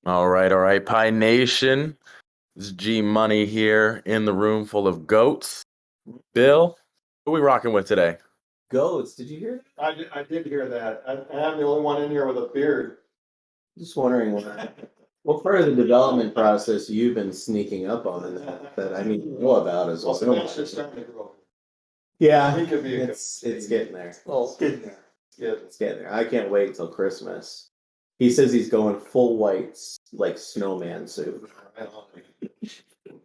All right, Pi Nation. This is G Money here in the room full of goats. Bill, who are we rocking with today? Goats, did you hear that? I did hear that. I'm the only one in here with a beard. Just wondering what part of the development process you've been sneaking up on that I need to know about as well. Sebastian's starting to grow. Yeah, He could be a it's getting there. Oh, it's getting there. It's getting there. I can't wait till Christmas. He says he's going full white, like snowman suit.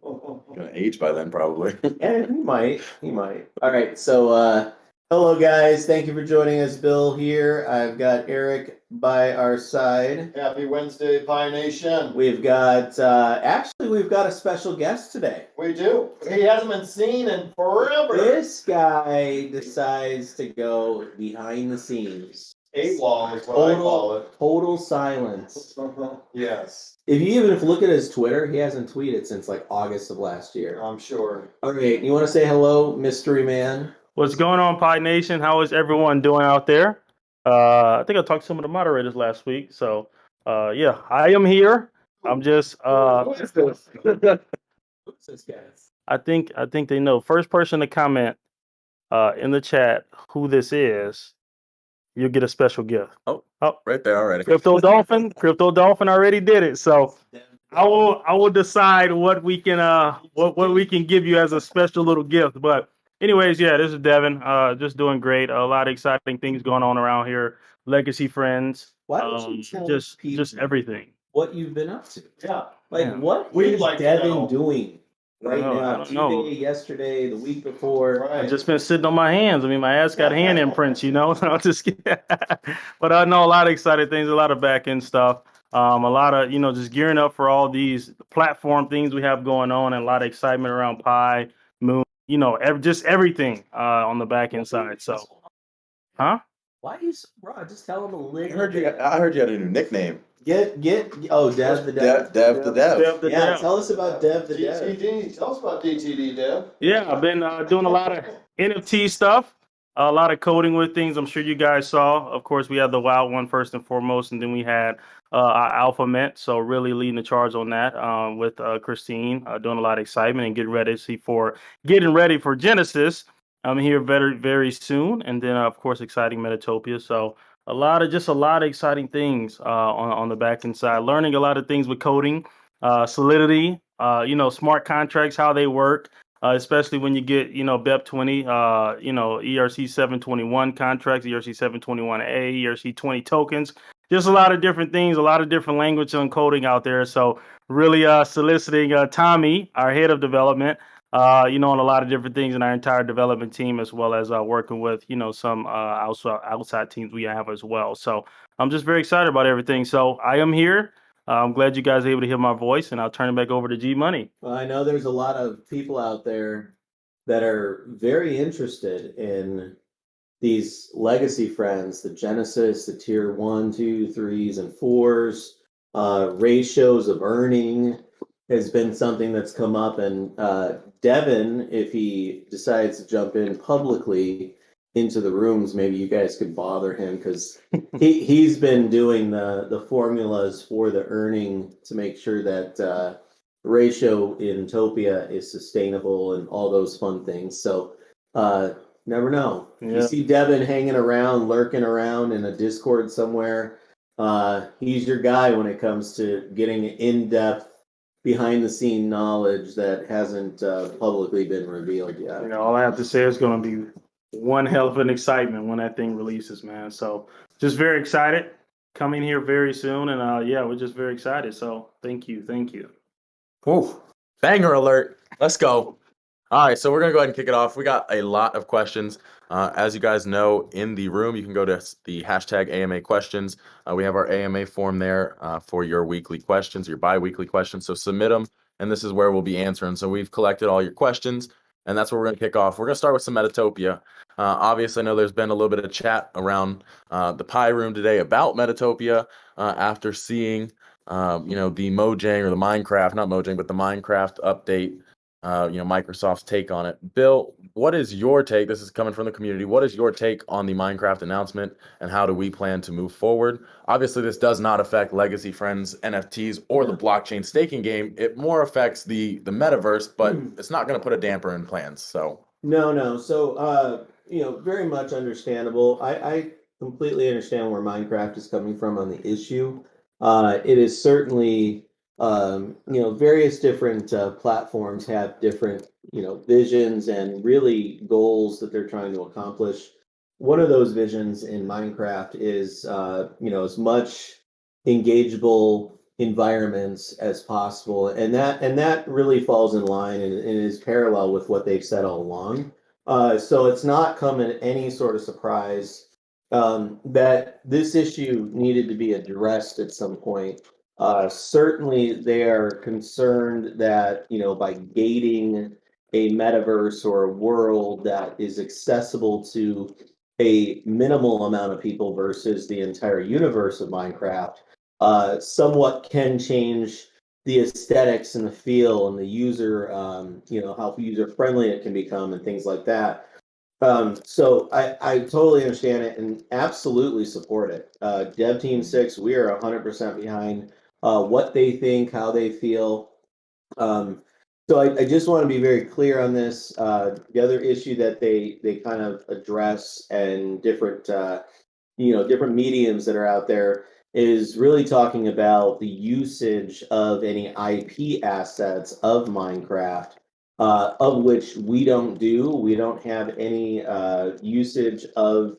Gonna age by then, probably. Yeah, he might. All right, so hello guys, thank you for joining us. Bill here. I've got Eric by our side. Happy Wednesday, Pi Nation. We've got we've got a special guest today. We do. He hasn't been seen in forever. This guy decides to go behind the scenes. AWOL is what I call it. Total silence. Yes, If you look at his Twitter, he hasn't tweeted since like August of last year. I'm sure. All right, you want to say hello, mystery man? What's going on, Pi Nation? How is everyone doing out there? I think I talked to some of the moderators last week. So, yeah, I am here. I'm just. Who is this? Who's this guy? I think they know. First person to comment in the chat who this is, you'll get a special gift. Oh, right there already. Crypto Dolphin already did it. So I will decide what we can what we can give you as a special little gift. But anyways, yeah, this is Devin. Just doing great. A lot of exciting things going on around here. Legacy friends. Why don't you tell just people everything. what you've been up to? Yeah. Like, Yeah. what We'd is like to Devin know. doing right I now? don't know. Today, yesterday, the week before. Right. I've just been sitting on my hands. I mean, my ass got hand imprints, you know. I'm just kidding. But I know a lot of exciting things, a lot of back end stuff, a lot of just gearing up for all these platform things we have going on, and a lot of excitement around Pi, Moon, just everything on the back end side. So, huh? Why are you so raw? Just tell him a I little. heard you had a new nickname. Get Dev the Dev. Dev the Dev. Yeah, tell us about Dev the Dev. DTD. Tell us about DTD, Dev. Yeah, I've been doing a lot of NFT stuff, a lot of coding with things. I'm sure you guys saw. Of course, we had the wild one first and foremost, and then we had our Alpha Mint. So really leading the charge on that with Christine, doing a lot of excitement and getting ready for Genesis. I'm here very, very soon, and then of course, exciting Meditopia. So a lot of exciting things on the back end side. Learning a lot of things with coding, Solidity, smart contracts, how they work. Especially when you get, BEP 20, ERC 721 contracts, ERC 721A, ERC 20 tokens, just a lot of different things, a lot of different language on coding out there. So really soliciting Tommy, our head of development, on a lot of different things in our entire development team, as well as working with, some outside teams we have as well. So I'm just very excited about everything. So I am here. I'm glad you guys are able to hear my voice, and I'll turn it back over to G Money. Well, I know there's a lot of people out there that are very interested in these legacy friends, the Genesis, the tier 1, 2, 3s, and 4s. Ratios of earning has been something that's come up, and Devin, if he decides to jump in publicly into the rooms, maybe you guys could bother him, because he's been doing the formulas for the earning to make sure that ratio in Topia is sustainable and all those fun things. So never know. Yeah. You see Devin hanging around, lurking around in a Discord somewhere. He's your guy when it comes to getting in-depth behind the scene knowledge that hasn't publicly been revealed yet. All I have to say is going to be one hell of an excitement when that thing releases, man. So just very excited, coming here very soon, and we're just very excited. So thank you. Whew. Banger alert. Let's go. All right, so we're going to go ahead and kick it off. We got a lot of questions. As you guys know, in the room, you can go to the hashtag AMA questions. We have our AMA form there for your weekly questions, your bi-weekly questions. So submit them, and this is where we'll be answering. So we've collected all your questions, and that's where we're going to kick off. We're going to start with some Metatopia. Obviously, I know there's been a little bit of chat around the Pi room today about Metatopia after seeing, the Mojang or the Minecraft, not Mojang, but the Minecraft update Microsoft's take on it. Bill, what is your take? This is coming from the community. What is your take on the Minecraft announcement, and how do we plan to move forward? Obviously, this does not affect Legacy Friends NFTs or the blockchain staking game. It more affects the metaverse, but it's not going to put a damper in plans. So No. So, very much understandable. I completely understand where Minecraft is coming from on the issue. It is certainly, various different platforms have different, visions and really goals that they're trying to accomplish. One of those visions in Minecraft is, as much engageable environments as possible, and that really falls in line and is parallel with what they've said all along. So it's not come at any sort of surprise that this issue needed to be addressed at some point. Certainly, they are concerned that by gating a metaverse or a world that is accessible to a minimal amount of people versus the entire universe of Minecraft, somewhat can change the aesthetics and the feel and the user, how user friendly it can become and things like that. So I totally understand it and absolutely support it. DevTeamSix, we are 100% behind what they think, how they feel. So I just want to be very clear on this. The other issue that they kind of address and different different mediums that are out there is really talking about the usage of any IP assets of Minecraft, of which we don't do. We don't have any usage of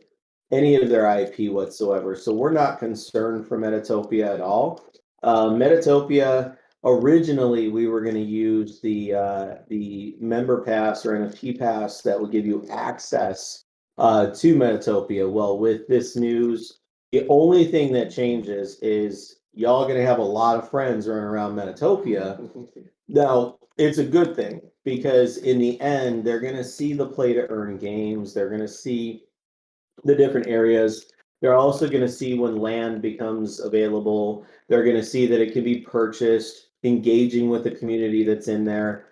any of their IP whatsoever. So we're not concerned for Metatopia at all. Meditopia, originally we were going to use the member pass or NFT pass that would give you access to Metatopia. Well, with this news, the only thing that changes is y'all going to have a lot of friends running around Metatopia. Now, it's a good thing because in the end, they're going to see the play to earn games. They're going to see the different areas. They're also going to see when land becomes available. They're going to see that it can be purchased, engaging with the community that's in there.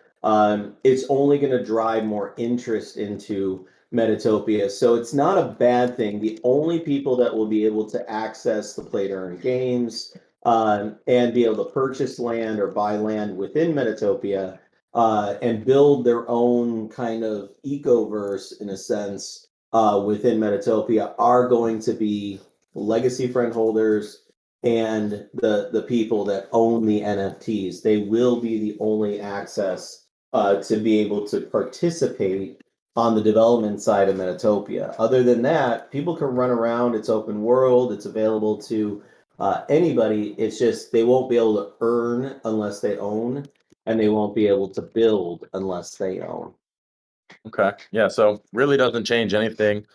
It's only going to drive more interest into Metatopia. So it's not a bad thing. The only people that will be able to access the play to earn games and be able to purchase land or buy land within Metatopia and build their own kind of ecoverse in a sense within Metatopia are going to be legacy friend holders and the people that own the NFTs. They will be the only access to be able to participate on the development side of Metatopia. Other than that, people can run around. It's open world. It's available to anybody. It's just they won't be able to earn unless they own, and they won't be able to build unless they own. okay, yeah. So really doesn't change anything.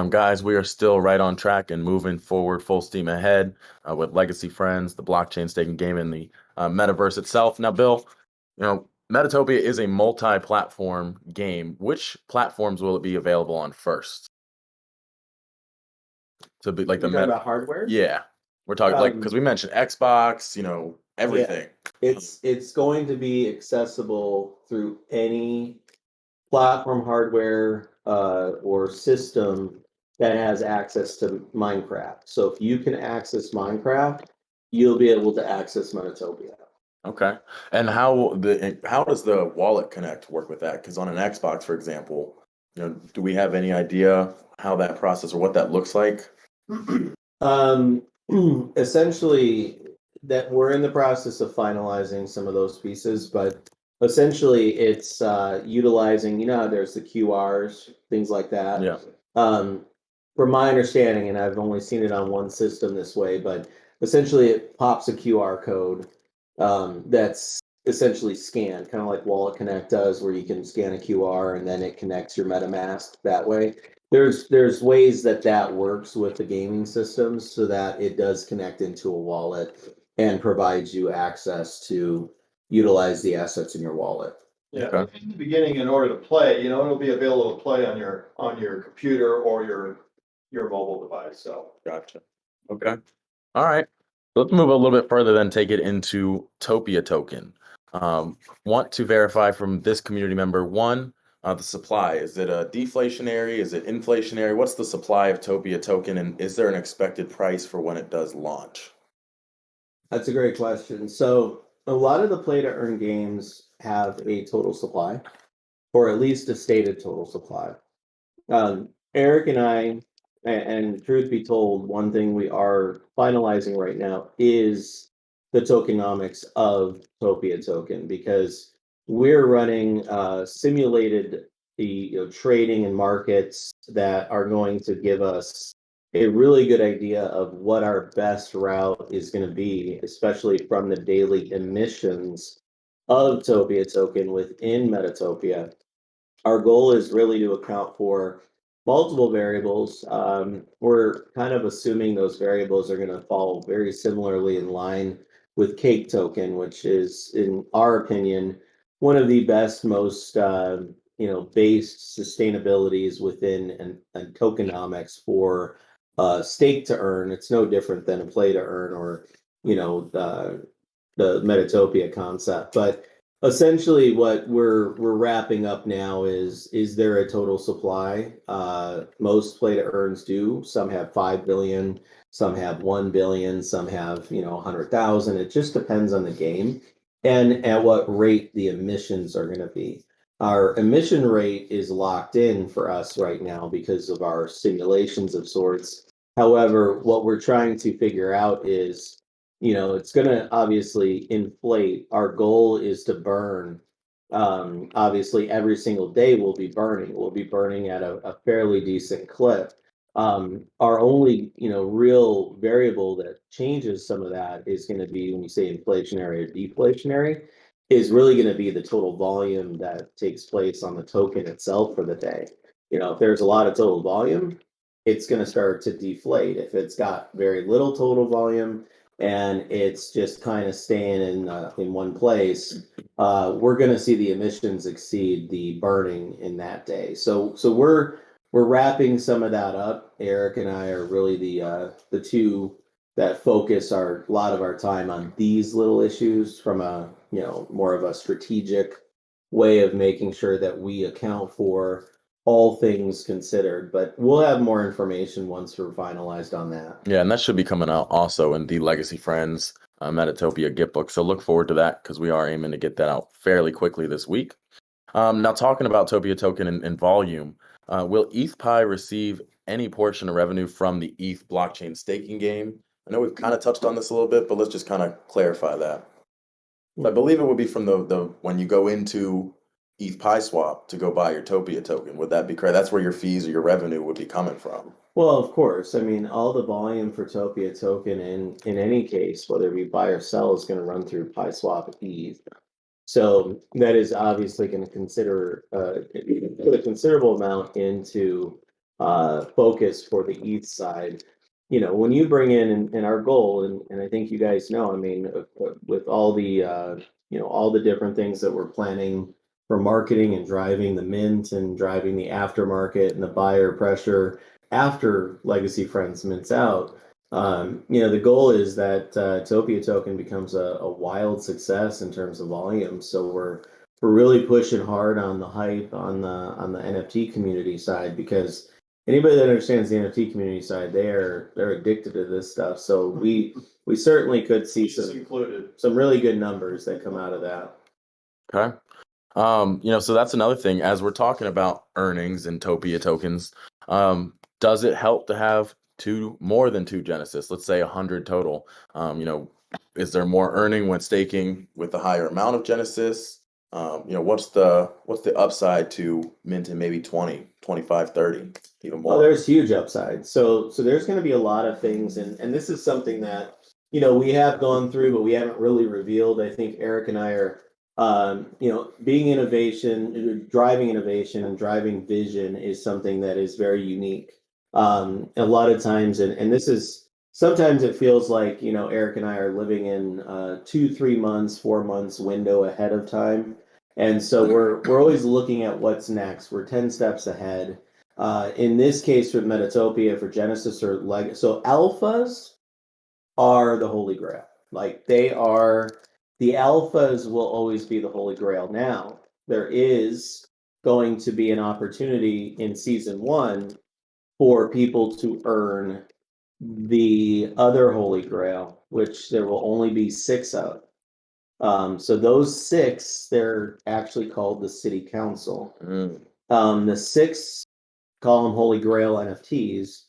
Guys, we are still right on track and moving forward full steam ahead with Legacy Friends, the blockchain staking game, and the metaverse itself. Now, Bill, Metatopia is a multi-platform game. Which platforms will it be available on first? To be like You're talking about hardware? Yeah, we're talking like because we mentioned Xbox, everything. It's going to be accessible through any platform, hardware, or system that has access to Minecraft. So if you can access Minecraft, you'll be able to access Metatopia. Okay. And how does the wallet connect work with that? Because on an Xbox, for example, do we have any idea how that process or what that looks like? Essentially, that we're in the process of finalizing some of those pieces, but essentially it's utilizing, there's the QRs, things like that. Yeah. From my understanding, and I've only seen it on one system this way, but essentially it pops a QR code that's essentially scanned, kind of like Wallet Connect does, where you can scan a QR and then it connects your MetaMask that way. There's ways that works with the gaming systems so that it does connect into a wallet and provides you access to utilize the assets in your wallet. Yeah, Okay. in the beginning, in order to play, it'll be available to play on your computer or your mobile device. So Gotcha. Okay. All right. Let's move a little bit further, then take it into Topia token. Want to verify from this community member, one, the supply. Is it a deflationary? Is it inflationary? What's the supply of Topia token, and is there an expected price for when it does launch? That's a great question. So a lot of the play to earn games have a total supply, or at least a stated total supply. Eric and I, and truth be told, one thing we are finalizing right now is the tokenomics of Topia token, because we're running simulated trading and markets that are going to give us a really good idea of what our best route is going to be, especially from the daily emissions of Topia token within Metatopia. Our goal is really to account for multiple variables. We're kind of assuming those variables are going to fall very similarly in line with Cake Token, which is, in our opinion, one of the best, most based sustainabilities within and tokenomics for stake to earn. It's no different than a play to earn or the Metatopia concept, but essentially what we're wrapping up now is there a total supply? Most play to earns do. Some have 5 billion, some have 1 billion, some have 100,000. It just depends on the game and at what rate the emissions are going to be. Our emission rate is locked in for us right now because of our simulations of sorts. However, what we're trying to figure out is it's going to obviously inflate. Our goal is to burn. Obviously, every single day we'll be burning. We'll be burning at a fairly decent clip. Our only, real variable that changes some of that is going to be when you say inflationary or deflationary, is really going to be the total volume that takes place on the token itself for the day. If there's a lot of total volume, it's going to start to deflate. If it's got very little total volume, and it's just kind of staying in one place, we're going to see the emissions exceed the burning in that day. So we're wrapping some of that up. Eric and I are really the two that focus a lot of our time on these little issues from a more of a strategic way of making sure that we account for all things considered, but we'll have more information once we're finalized on that. Yeah, and that should be coming out also in the Legacy Friends Metatopia gift book. So look forward to that because we are aiming to get that out fairly quickly this week. Now talking about Topia token and volume, will ETHPi receive any portion of revenue from the ETH blockchain staking game? I know we've kind of touched on this a little bit, but let's just kind of clarify that. I believe it would be from the when you go into ETH swap to go buy your Topia token. Would that be correct? That's where your fees or your revenue would be coming from. Well, of course. I mean, all the volume for Topia token in any case, whether we buy or sell, is going to run through PiSwap ETH. So that is obviously going to consider put a considerable amount into focus for the ETH side. When you bring in our goal, and I think you guys know, I mean, with all the all the different things that we're planning for marketing and driving the mint and driving the aftermarket and the buyer pressure after Legacy Friends mints out, the goal is that Topia token becomes a wild success in terms of volume. So we're really pushing hard on the hype on the NFT community side, because anybody that understands the NFT community side, they're addicted to this stuff. So we certainly could see some really good numbers that come out of that. Okay. So that's another thing as we're talking about earnings and Topia tokens. Does it help to have more than two Genesis? Let's say 100 total. Is there more earning when staking with a higher amount of Genesis? What's the upside to minting maybe 20, 25, 30, even more? Well, there's huge upside. So there's going to be a lot of things, and this is something that we have gone through, but we haven't really revealed. I think Eric and I are being driving innovation and driving vision is something that is very unique. A lot of times, and this is, sometimes it feels like, Eric and I are living in 2, 3 months, 4 months window ahead of time. And so we're always looking at what's next. We're 10 steps ahead. In this case, with Metatopia, for Genesis or so alphas are the holy grail. Like, they are the alphas will always be the Holy Grail. Now, there is going to be an opportunity in season 1 for people to earn the other Holy Grail, which there will only be 6 of. So those 6, they're actually called the City Council. The 6, call them Holy Grail NFTs.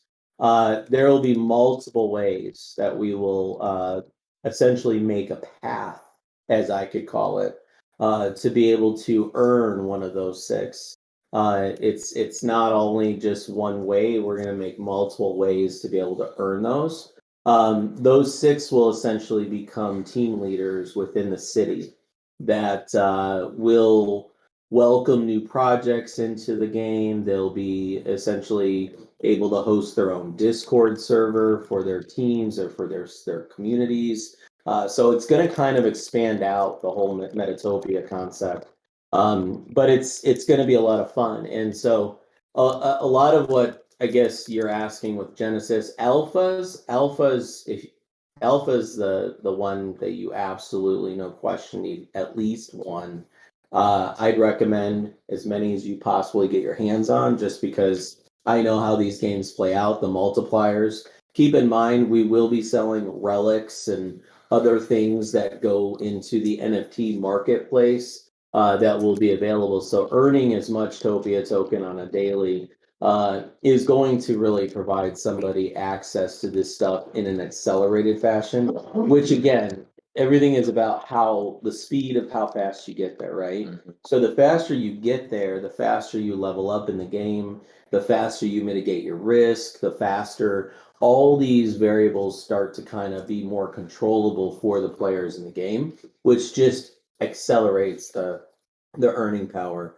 There will be multiple ways that we will essentially make a path, as I could call it, to be able to earn one of those 6. It's not only just one way. We're going to make multiple ways to be able to earn those. Those 6 will essentially become team leaders within the city that will welcome new projects into the game. They'll be essentially able to host their own Discord server for their teams or for their communities. So it's going to kind of expand out the whole Metatopia concept. But it's going to be a lot of fun. And so a lot of what I guess you're asking with Genesis alphas, if alpha's the one that you absolutely no question need at least one. I'd recommend as many as you possibly get your hands on, just because I know how these games play out, the multipliers. Keep in mind, we will be selling relics and other things that go into the NFT marketplace that will be available. So earning as much Topia token on a daily is going to really provide somebody access to this stuff in an accelerated fashion, which again, everything is about how the speed of how fast you get there, right? So the faster you get there, the faster you level up in the game, the faster you mitigate your risk, the faster all these variables start to kind of be more controllable for the players in the game, which just accelerates the earning power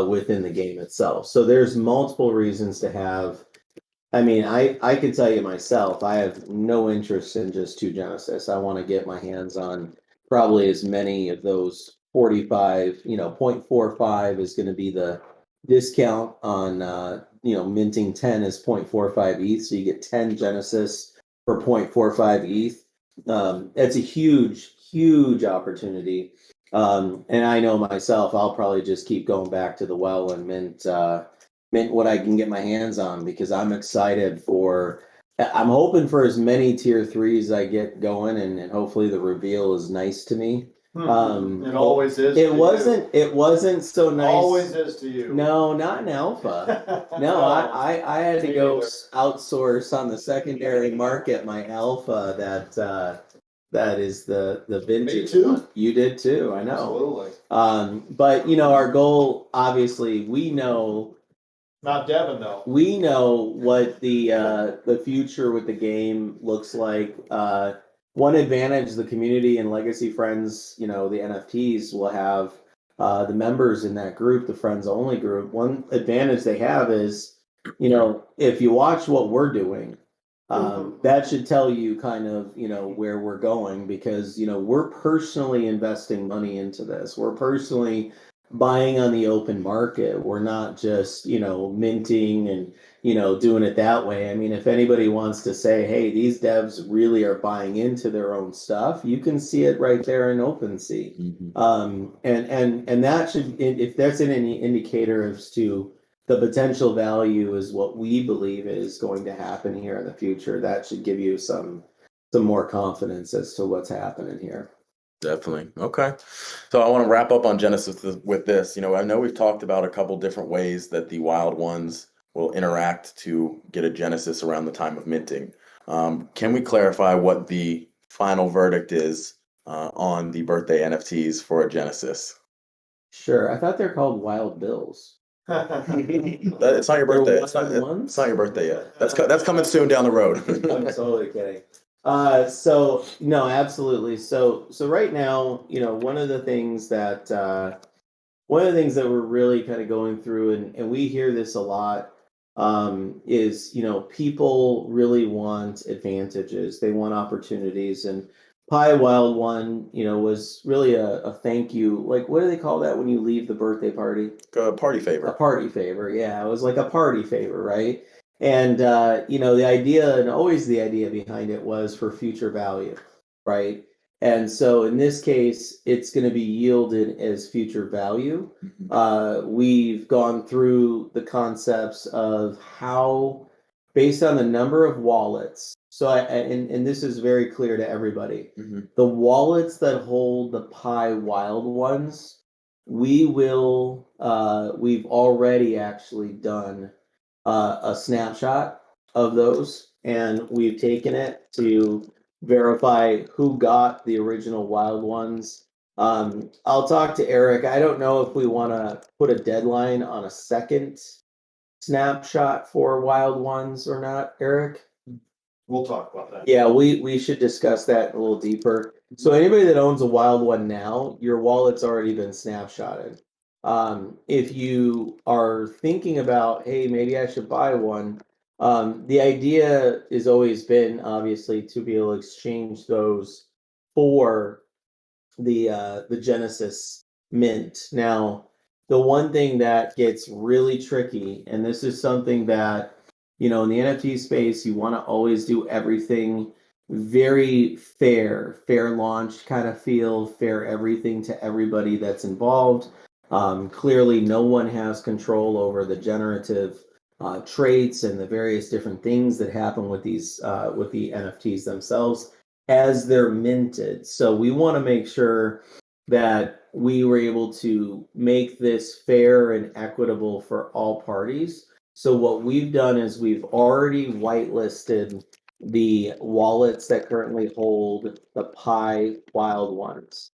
within the game itself. So there's multiple reasons to have. I mean, I could tell you myself, I have no interest in just 2 Genesis. I want to get my hands on probably as many of those 45, 0.45 is going to be the discount on, minting 10 is 0.45 ETH. So you get 10 Genesis for 0.45 ETH. That's a huge, huge opportunity. And I know myself, I'll probably just keep going back to the well and mint what I can get my hands on, because I'm excited I'm hoping for as many tier 3s I get going, and hopefully the reveal is nice to me. It always is. It wasn't so nice. Always is to you. No, not in alpha. No, I had to go outsource on the secondary market my alpha that is the vintage. Me too. One. You did too, I know. Absolutely. But our goal, obviously, we know. Not Devin though. We know what the future with the game looks like. One advantage the community and legacy friends, the NFTs will have, the members in that group, the friends only group. One advantage they have is, if you watch what we're doing, that should tell you kind of, where we're going, because, we're personally investing money into this. We're personally buying on the open market. We're not just, minting and, doing it that way. I mean, if anybody wants to say, hey, these devs really are buying into their own stuff, you can see it right there in OpenSea. And that should, if that's an indicator as to the potential value is what we believe is going to happen here in the future, that should give you some more confidence as to what's happening here. Definitely. Okay. So I want to wrap up on Genesis with this. I know we've talked about a couple different ways that the wild ones will interact to get a Genesis around the time of minting. Can we clarify what the final verdict is on the birthday NFTs for a Genesis? Sure. I thought they're called wild bills. It's not your birthday. It's not your birthday yet. That's coming soon down the road. I'm totally kidding. So no, absolutely. So right now, one of the things that we're really kind of going through, and we hear this a lot, is, people really want advantages. They want opportunities, and Pi Wild One, was really a thank you. Like, what do they call that when you leave the birthday party? A party favor. A party favor. Yeah, it was like a party favor, right? And, the idea, and always the idea behind it, was for future value, right? And so in this case, it's going to be yielded as future value. We've gone through the concepts of how, based on the number of wallets. So and this is very clear to everybody. The wallets that hold the Pi wild ones, we've already actually done a snapshot of those, and we've taken it to verify who got the original wild ones. I'll talk to Eric. I don't know if we want to put a deadline on a second snapshot for wild ones or not, Eric. We'll talk about that. Yeah, we should discuss that a little deeper. So anybody that owns a wild one now, your wallet's already been snapshotted. If you are thinking about, hey, maybe I should buy one, the idea has always been obviously to be able to exchange those for the Genesis Mint. Now, the one thing that gets really tricky, and this is something that, in the NFT space, you want to always do everything very fair launch kind of feel, fair everything to everybody that's involved. Clearly, no one has control over the generative traits and the various different things that happen with these with the NFTs themselves as they're minted. So we want to make sure that we were able to make this fair and equitable for all parties. So what we've done is we've already whitelisted the wallets that currently hold the Pi wild ones.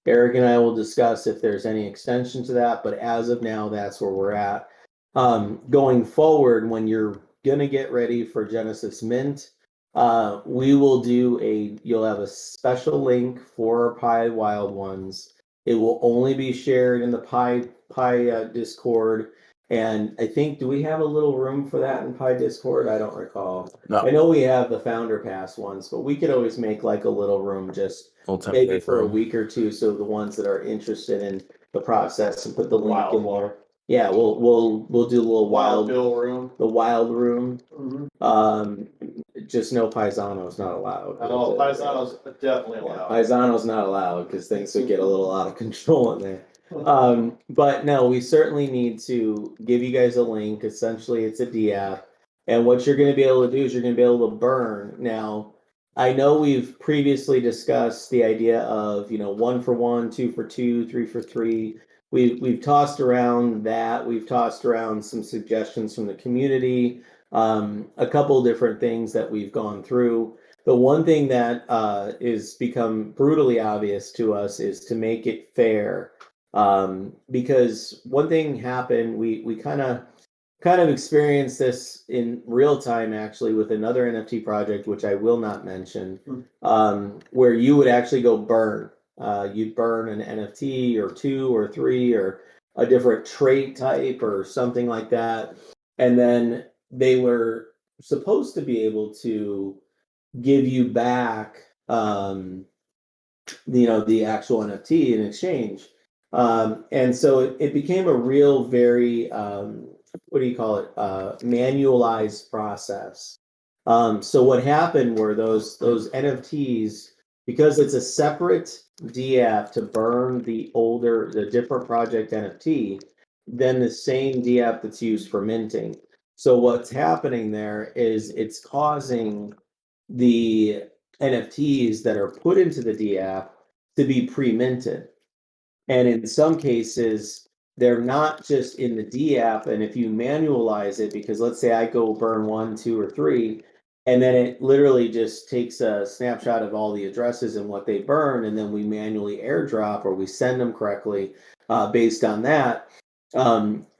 Eric and I will discuss if there's any extension to that, but as of now, that's where we're at. Going forward, when you're gonna get ready for Genesis Mint, we will you'll have a special link for Pi wild ones. It will only be shared in the Pi Discord. And I think, do we have a little room for that in Pi Discord? I don't recall. No. I know we have the Founder Pass ones, but we could always make like a little room just Full-time maybe paper for a room. week or two. So the ones that are interested in the process and put the link Wild in one. there. Yeah, we'll do a little Wild wild Bill room. the wild room. Mhm. Just no Paisano's not allowed. Oh, Paisano's definitely allowed. Paisano's not allowed because things would get a little out of control in there. But no, we certainly need to give you guys a link. Essentially, it's a DApp. And what you're going to be able to do is you're going to be able to burn. Now, I know we've previously discussed the idea of, 1 for 1, 2 for 2, 3 for 3. We've tossed around that. We've tossed around some suggestions from the community, a couple different things that we've gone through. The one thing that is become brutally obvious to us is to make it fair. Because one thing happened, we kind of experienced this in real time actually with another NFT project, which I will not mention, where you would actually go burn. You'd burn an NFT or 2 or 3 or a different trait type or something like that. And then they were supposed to be able to give you back, the actual NFT in exchange. And so it became a real, very, what do you call it? Manualized process. So what happened were those NFTs, because it's a separate DApp to burn the different project NFT than the same DApp that's used for minting. So what's happening there is it's causing the NFTs that are put into the DApp to be pre-minted. And in some cases, they're not just in the DApp. And if you manualize it, because let's say I go burn 1, 2, or 3, and then it literally just takes a snapshot of all the addresses and what they burn, and then we manually airdrop or we send them correctly based on that.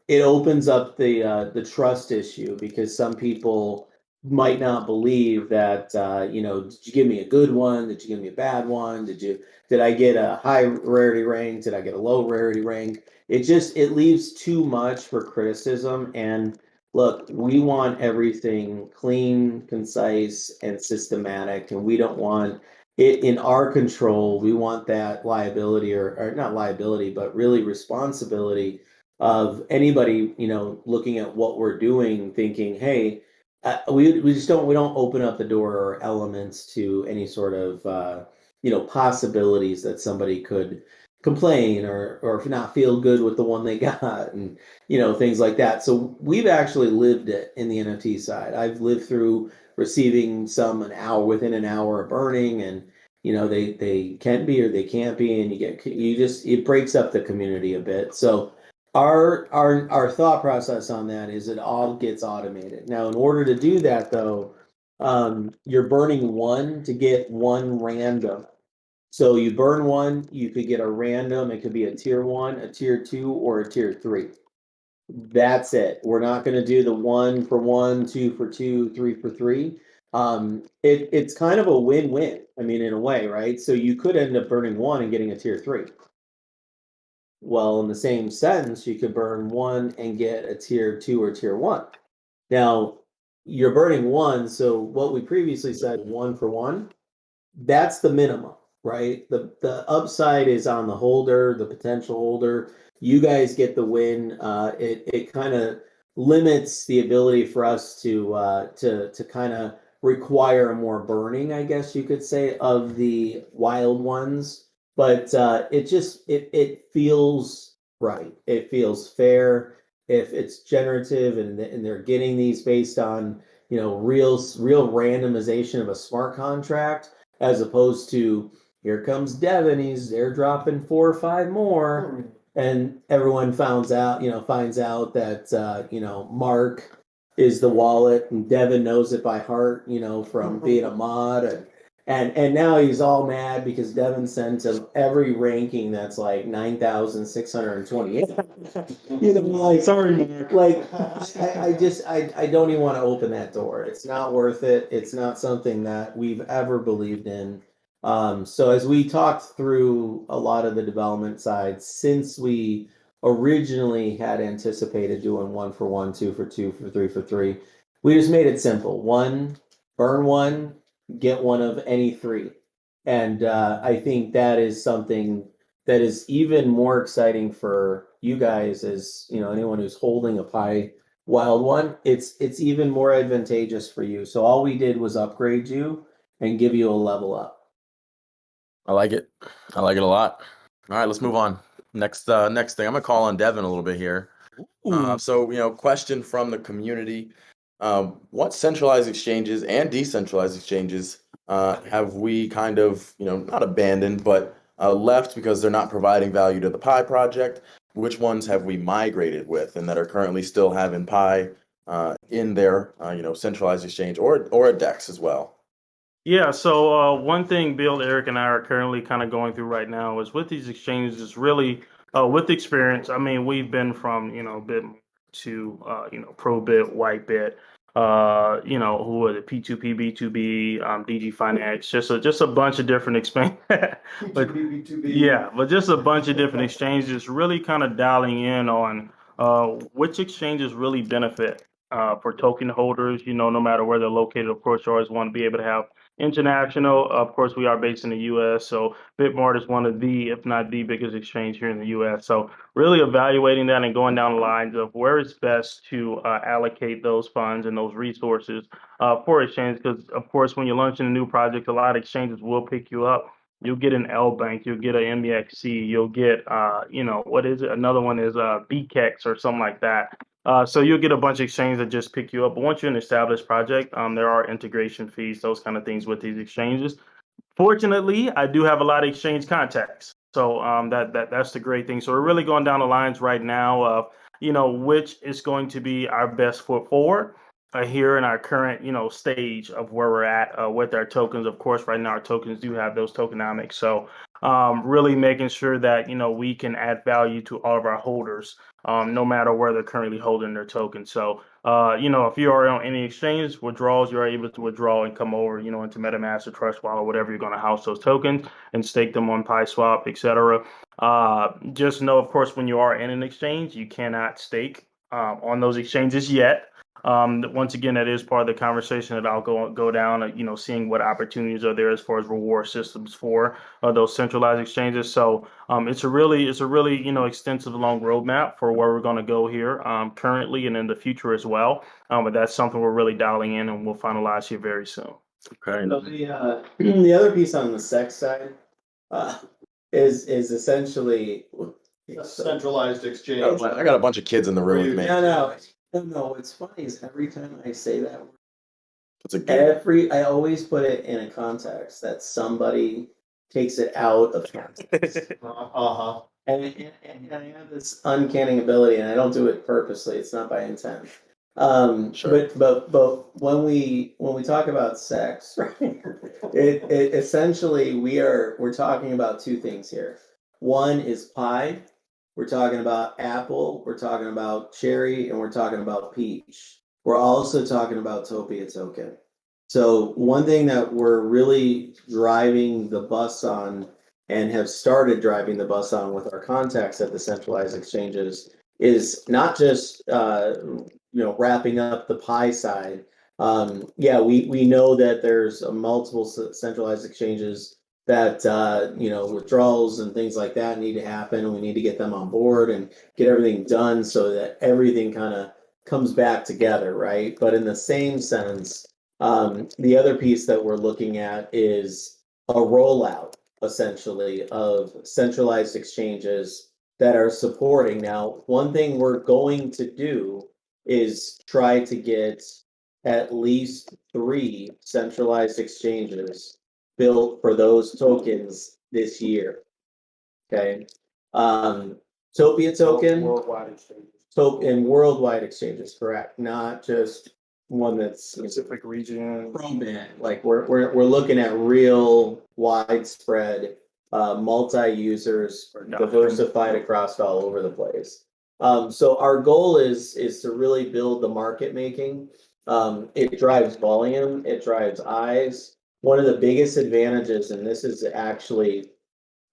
It opens up the trust issue because some people might not believe that did you give me a good one? Did you give me a bad one? Did I get a high rarity rank? Did I get a low rarity rank? It leaves too much for criticism. And look, we want everything clean, concise, and systematic, and we don't want it in our control. We want that liability or not liability, but really responsibility of anybody, looking at what we're doing, thinking, hey, we don't open up the door or elements to any sort of possibilities that somebody could complain or not feel good with the one they got, and things like that. So we've actually lived it in the NFT side. I've lived through receiving some an hour within an hour of burning, and they can be or they can't be, and it breaks up the community a bit. So our thought process on that is it all gets automated. Now, in order to do that, though, you're burning one to get one random. So you burn one, you could get a random. It could be a tier 1, a tier 2, or a tier 3. That's it. We're not going to do the 1 for 1, 2 for 2, 3 for 3. It's kind of a win-win. I mean, in a way, right? So you could end up burning one and getting a tier 3. Well, in the same sense, you could burn one and get a tier 2 or tier 1. Now, you're burning one, so what we previously said, 1 for 1, that's the minimum, right? The upside is on the holder, the potential holder. You guys get the win. It kind of limits the ability for us to kind of require more burning, I guess you could say, of the wild ones. But it feels right. It feels fair if it's generative and they're getting these based on real randomization of a smart contract, as opposed to here comes Devin, he's airdropping 4 or 5 more, and everyone finds out that Mark is the wallet and Devin knows it by heart, from being a mod, and now he's all mad because Devin sent him every ranking that's like 9,628. Sorry, Mark. I don't even want to open that door. It's not worth it. It's not something that we've ever believed in. So as we talked through a lot of the development side, since we originally had anticipated doing 1 for 1, 2 for 2, for 3 for 3, we just made it simple. One, burn one, get one of any 3. And I think that is something that is even more exciting for you guys, as anyone who's holding a Pi Wild one. It's even more advantageous for you. So all we did was upgrade you and give you a level up. I like it. I like it a lot. All right, let's move on. Next thing, I'm gonna call on Devin a little bit here. So question from the community: what centralized exchanges and decentralized exchanges have we kind of not abandoned but left because they're not providing value to the Pi project? Which ones have we migrated with and that are currently still having Pi in their centralized exchange or a DEX as well? Yeah, so one thing Bill, Eric, and I are currently kind of going through right now is with these exchanges is really with experience. I mean, we've been from bit to ProBit, Whitebit, who was it, P2P, B2B, DG Finance, just a bunch of different exchanges. Yeah, but just a bunch of different exchanges, really kind of dialing in on which exchanges really benefit for token holders. No matter where they're located, of course, you always want to be able to have international. Of course, we are based in the U.S., so Bitmart is one of the, if not the biggest exchange here in the U.S. So really evaluating that and going down the lines of where it's best to allocate those funds and those resources for exchange. Because, of course, when you're launching a new project, a lot of exchanges will pick you up. You'll get an L Bank, you'll get an MEXC, you'll get, what is it? Another one is BKEX or something like that. So you'll get a bunch of exchanges that just pick you up. But once you're an established project, there are integration fees, those kind of things with these exchanges. Fortunately, I do have a lot of exchange contacts. So that's the great thing. So we're really going down the lines right now of, which is going to be our best foot forward here in our current, stage of where we're at with our tokens. Of course, right now our tokens do have those tokenomics. So really making sure that, we can add value to all of our holders, no matter where they're currently holding their tokens. So, if you are on any exchange withdrawals, you're able to withdraw and come over, into MetaMask or Trust Wallet, whatever you're going to house those tokens and stake them on PiSwap, etc. Just know, of course, when you are in an exchange, you cannot stake on those exchanges yet. Once again, that is part of the conversation that I'll go down, seeing what opportunities are there as far as reward systems for those centralized exchanges. So it's a really extensive long roadmap for where we're going to go here currently and in the future as well. But that's something we're really dialing in and we'll finalize here very soon. Okay. So the other piece on the sex side is essentially Centralized exchange. I got a bunch of kids in the room with me. No. What's funny is every time I say that, It's a good. I always put it in a context that somebody takes it out of context. Uh-huh. And I have this uncanny ability, and I don't do it purposely. It's not by intent. Sure. But when we talk about sex, right? It essentially we're talking about two things here. One is pie. We're talking about apple. We're talking about cherry, and we're talking about peach. We're also talking about Topia token. So one thing that we're really driving the bus on and have started driving the bus on with our contacts at the centralized exchanges is not just wrapping up the pie side. Yeah, we know that there's multiple centralized exchanges that withdrawals and things like that need to happen, and we need to get them on board and get everything done so that everything kind of comes back together, right? But in the same sense, the other piece that we're looking at is a rollout essentially of centralized exchanges that are supporting. Now, one thing we're going to do is try to get at least 3 centralized exchanges built for those tokens this year. Okay. Topia token, Worldwide exchanges. and worldwide exchanges, correct? Not just one that's Specific region. like we're looking at real widespread multi-users diversified across all over the place. So our goal is to really build the market making. It drives volume, it drives eyes. One of the biggest advantages, and this is actually,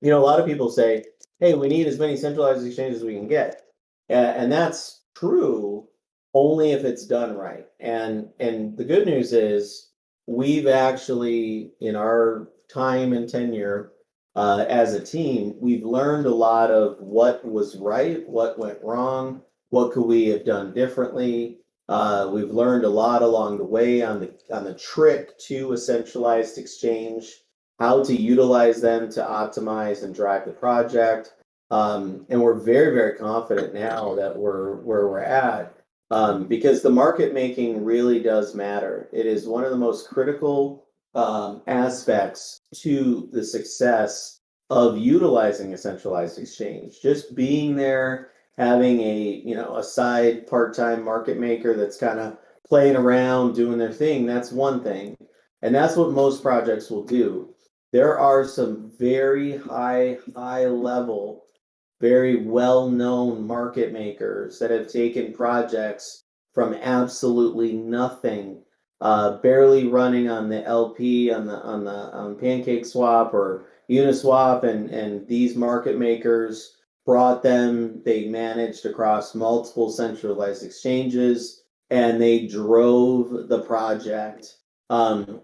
a lot of people say, hey, we need as many centralized exchanges as we can get. And that's true only if it's done right. And the good news is we've actually, in our time and tenure as a team, we've learned a lot of what was right, what went wrong, what could we have done differently. We've learned a lot along the way on the trick to a centralized exchange, how to utilize them to optimize and drive the project. And we're very, very confident now that we're where we're at, because the market making really does matter. It is one of the most critical aspects to the success of utilizing a centralized exchange. Just being there, having a side part-time market maker that's kind of playing around, doing their thing, that's one thing. And that's what most projects will do. There are some very high level, very well-known market makers that have taken projects from absolutely nothing, barely running on the LP on Pancake Swap or Uniswap, and these market makers brought them. They managed across multiple centralized exchanges, and they drove the project.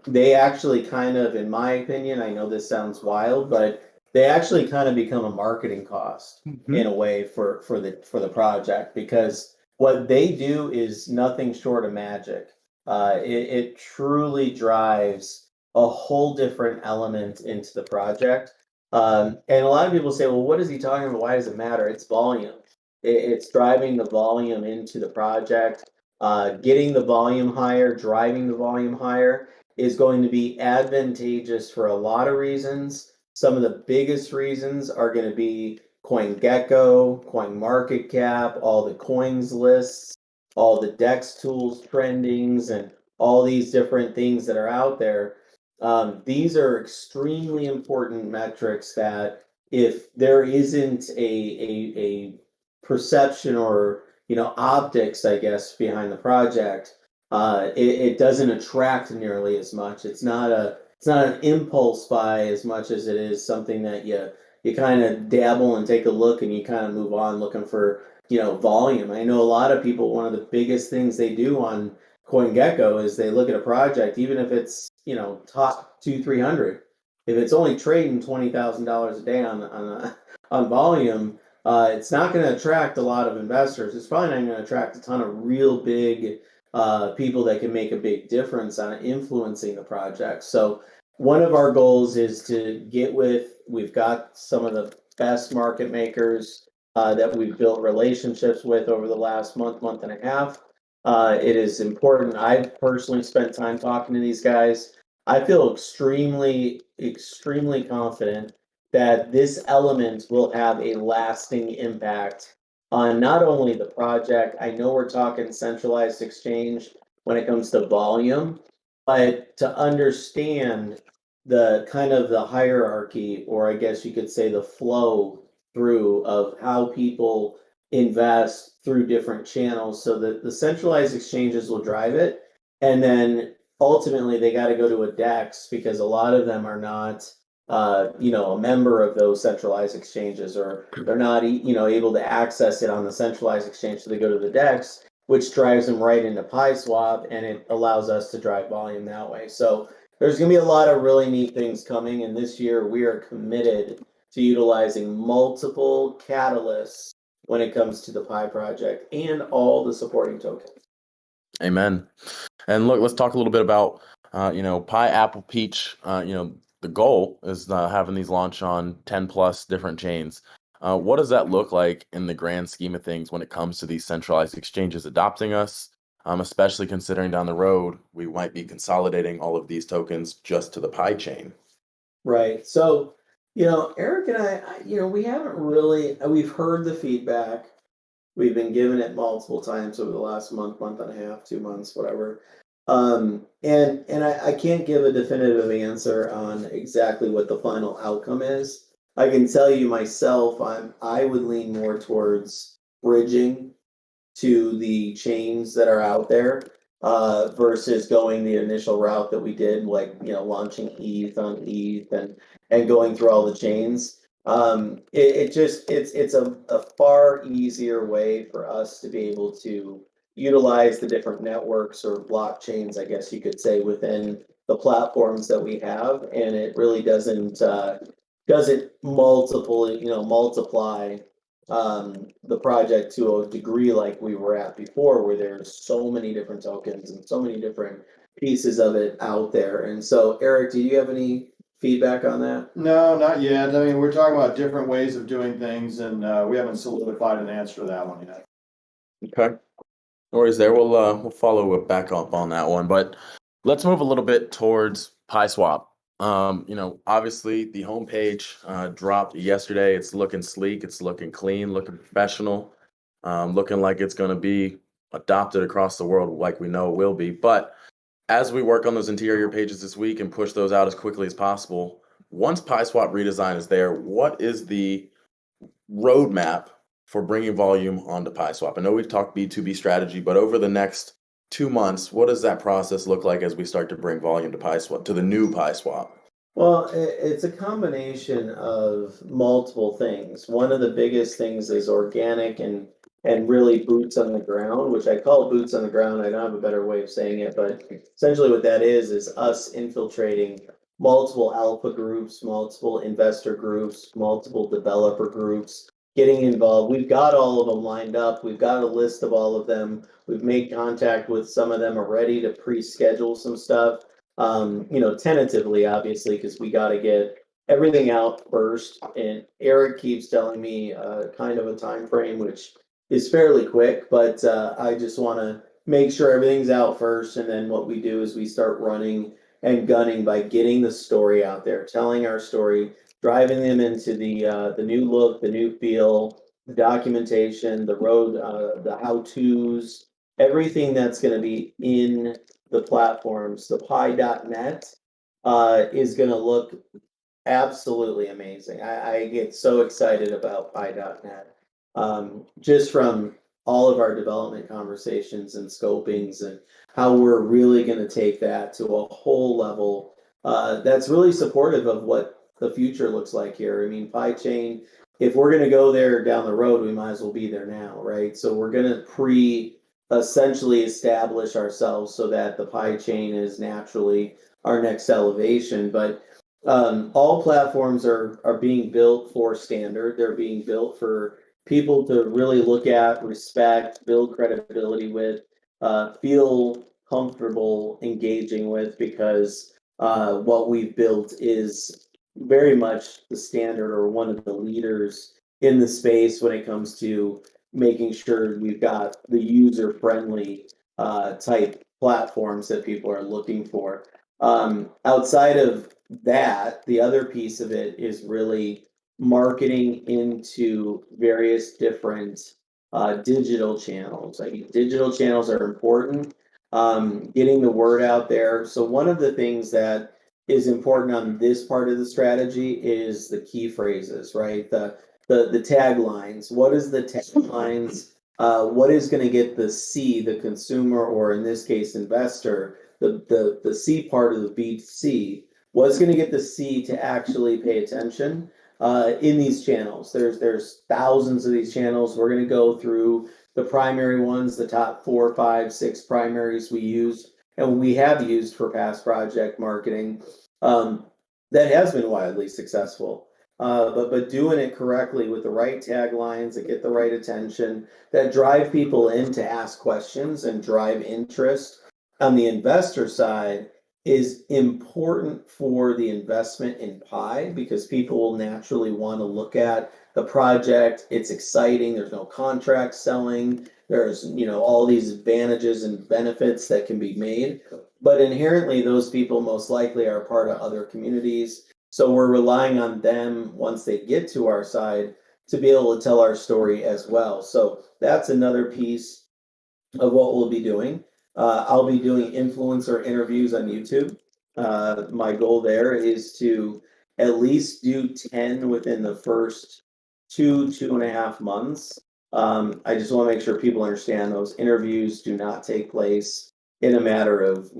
They actually kind of, in my opinion, I know this sounds wild, but they actually kind of become a marketing cost in a way for the project, because what they do is nothing short of magic. It truly drives a whole different element into the project. And a lot of people say, well, what is he talking about? Why does it matter? It's volume. It's driving the volume into the project. Getting the volume higher, driving the volume higher is going to be advantageous for a lot of reasons. Some of the biggest reasons are going to be CoinGecko, CoinMarketCap, all the coins lists, all the DEX tools trendings, and all these different things that are out there. These are extremely important metrics that if there isn't a perception or optics, I guess, behind the project, it doesn't attract nearly as much. It's not an impulse buy as much as it is something that you kind of dabble and take a look, and you kind of move on looking for volume. I know a lot of people, one of the biggest things they do on CoinGecko is they look at a project, even if it's top 200-300, if it's only trading $20,000 a day on volume, it's not going to attract a lot of investors. It's probably not going to attract a ton of real big people that can make a big difference on influencing the project. So one of our goals is to we've got some of the best market makers that we've built relationships with over the last month and a half. It is important. I've personally spent time talking to these guys. I feel extremely confident that this element will have a lasting impact on not only the project. I know we're talking centralized exchange when it comes to volume, but to understand the kind of the hierarchy, or I guess you could say the flow through of how people invest through different channels, so that the centralized exchanges will drive it. And then ultimately they got to go to a DEX, because a lot of them are not a member of those centralized exchanges, or they're not, able to access it on the centralized exchange. So they go to the DEX, which drives them right into PiSwap, and it allows us to drive volume that way. So there's going to be a lot of really neat things coming. And this year we are committed to utilizing multiple catalysts when it comes to the Pi project and all the supporting tokens. Amen. And look, let's talk a little bit about, Pi, Apple, Peach. The goal is having these launch on 10 plus different chains. What does that look like in the grand scheme of things when it comes to these centralized exchanges adopting us, especially considering down the road we might be consolidating all of these tokens just to the Pi chain? Right. So, Eric and I, we haven't really, we've heard the feedback. We've been given it multiple times over the last month and a half, 2 months, whatever. And I can't give a definitive answer on exactly what the final outcome is. I can tell you myself, I would lean more towards bridging to the chains that are out there, versus going the initial route that we did, like, launching ETH on ETH and going through all the chains. It's a far easier way for us to be able to utilize the different networks or blockchains, I guess you could say, within the platforms that we have, and it really doesn't multiply the project to a degree like we were at before, where there's so many different tokens and so many different pieces of it out there. And so, Eric, do you have any feedback on that? No, not yet. I mean, we're talking about different ways of doing things, and we haven't solidified an answer to that one yet. Okay. No worries there. We'll follow back up on that one, but let's move a little bit towards PiSwap. Obviously the homepage dropped yesterday. It's looking sleek, it's looking clean, looking professional, looking like it's going to be adopted across the world like we know it will be. But as we work on those interior pages this week and push those out as quickly as possible, once PiSwap redesign is there, what is the roadmap for bringing volume onto PiSwap? I know we've talked B2B strategy, but over the next 2 months, what does that process look like as we start to bring volume to PiSwap, to the new PiSwap? Well, it's a combination of multiple things. One of the biggest things is organic and really boots on the ground, which I call boots on the ground. I don't have a better way of saying it, but essentially what that is us infiltrating multiple alpha groups, multiple investor groups, multiple developer groups, getting involved. We've got all of them lined up. We've got a list of all of them. We've made contact with some of them already to pre-schedule some stuff. Tentatively, obviously, because we got to get everything out first. And Eric keeps telling me kind of a time frame, which is fairly quick, but I just want to make sure everything's out first. And then what we do is we start running and gunning by getting the story out there, telling our story, driving them into the new look, the new feel, the documentation, the road, the how-tos, everything that's going to be in the platforms. The pi.net is going to look absolutely amazing. I get so excited about pi.net, just from all of our development conversations and scopings, and how we're really going to take that to a whole level that's really supportive of what the future looks like here. I mean, PiChain, if we're going to go there down the road, we might as well be there now, right? So we're going to essentially establish ourselves so that the PiChain is naturally our next elevation. But all platforms are being built for standard. They're being built for people to really look at, respect, build credibility with. feel comfortable engaging with, because what we've built is very much the standard, or one of the leaders in the space when it comes to making sure we've got the user friendly type platforms that people are looking for. Outside of that, the other piece of it is really marketing into various different digital channels. I mean, digital channels are important. Getting the word out there. So one of the things that is important on this part of the strategy is the key phrases, right? The taglines. What is the taglines? What is going to get the C, the consumer, or in this case, investor, the C part of the B2C? What's going to get the C to actually pay attention in these channels? There's thousands of these channels. We're going to go through the primary ones, the top 4, 5, 6 primaries we use, and we have used for past project marketing. That has been wildly successful. But doing it correctly with the right taglines that get the right attention, that drive people in to ask questions and drive interest on the investor side, is important for the investment in Pi, because people will naturally want to look at the project. It's exciting. There's no contract selling. There's, all these advantages and benefits that can be made. But inherently, those people most likely are part of other communities. So we're relying on them, once they get to our side, to be able to tell our story as well. So that's another piece of what we'll be doing. I'll be doing influencer interviews on YouTube. My goal there is to at least do 10 within the first 2.5 months. I just want to make sure people understand those interviews do not take place in a matter of,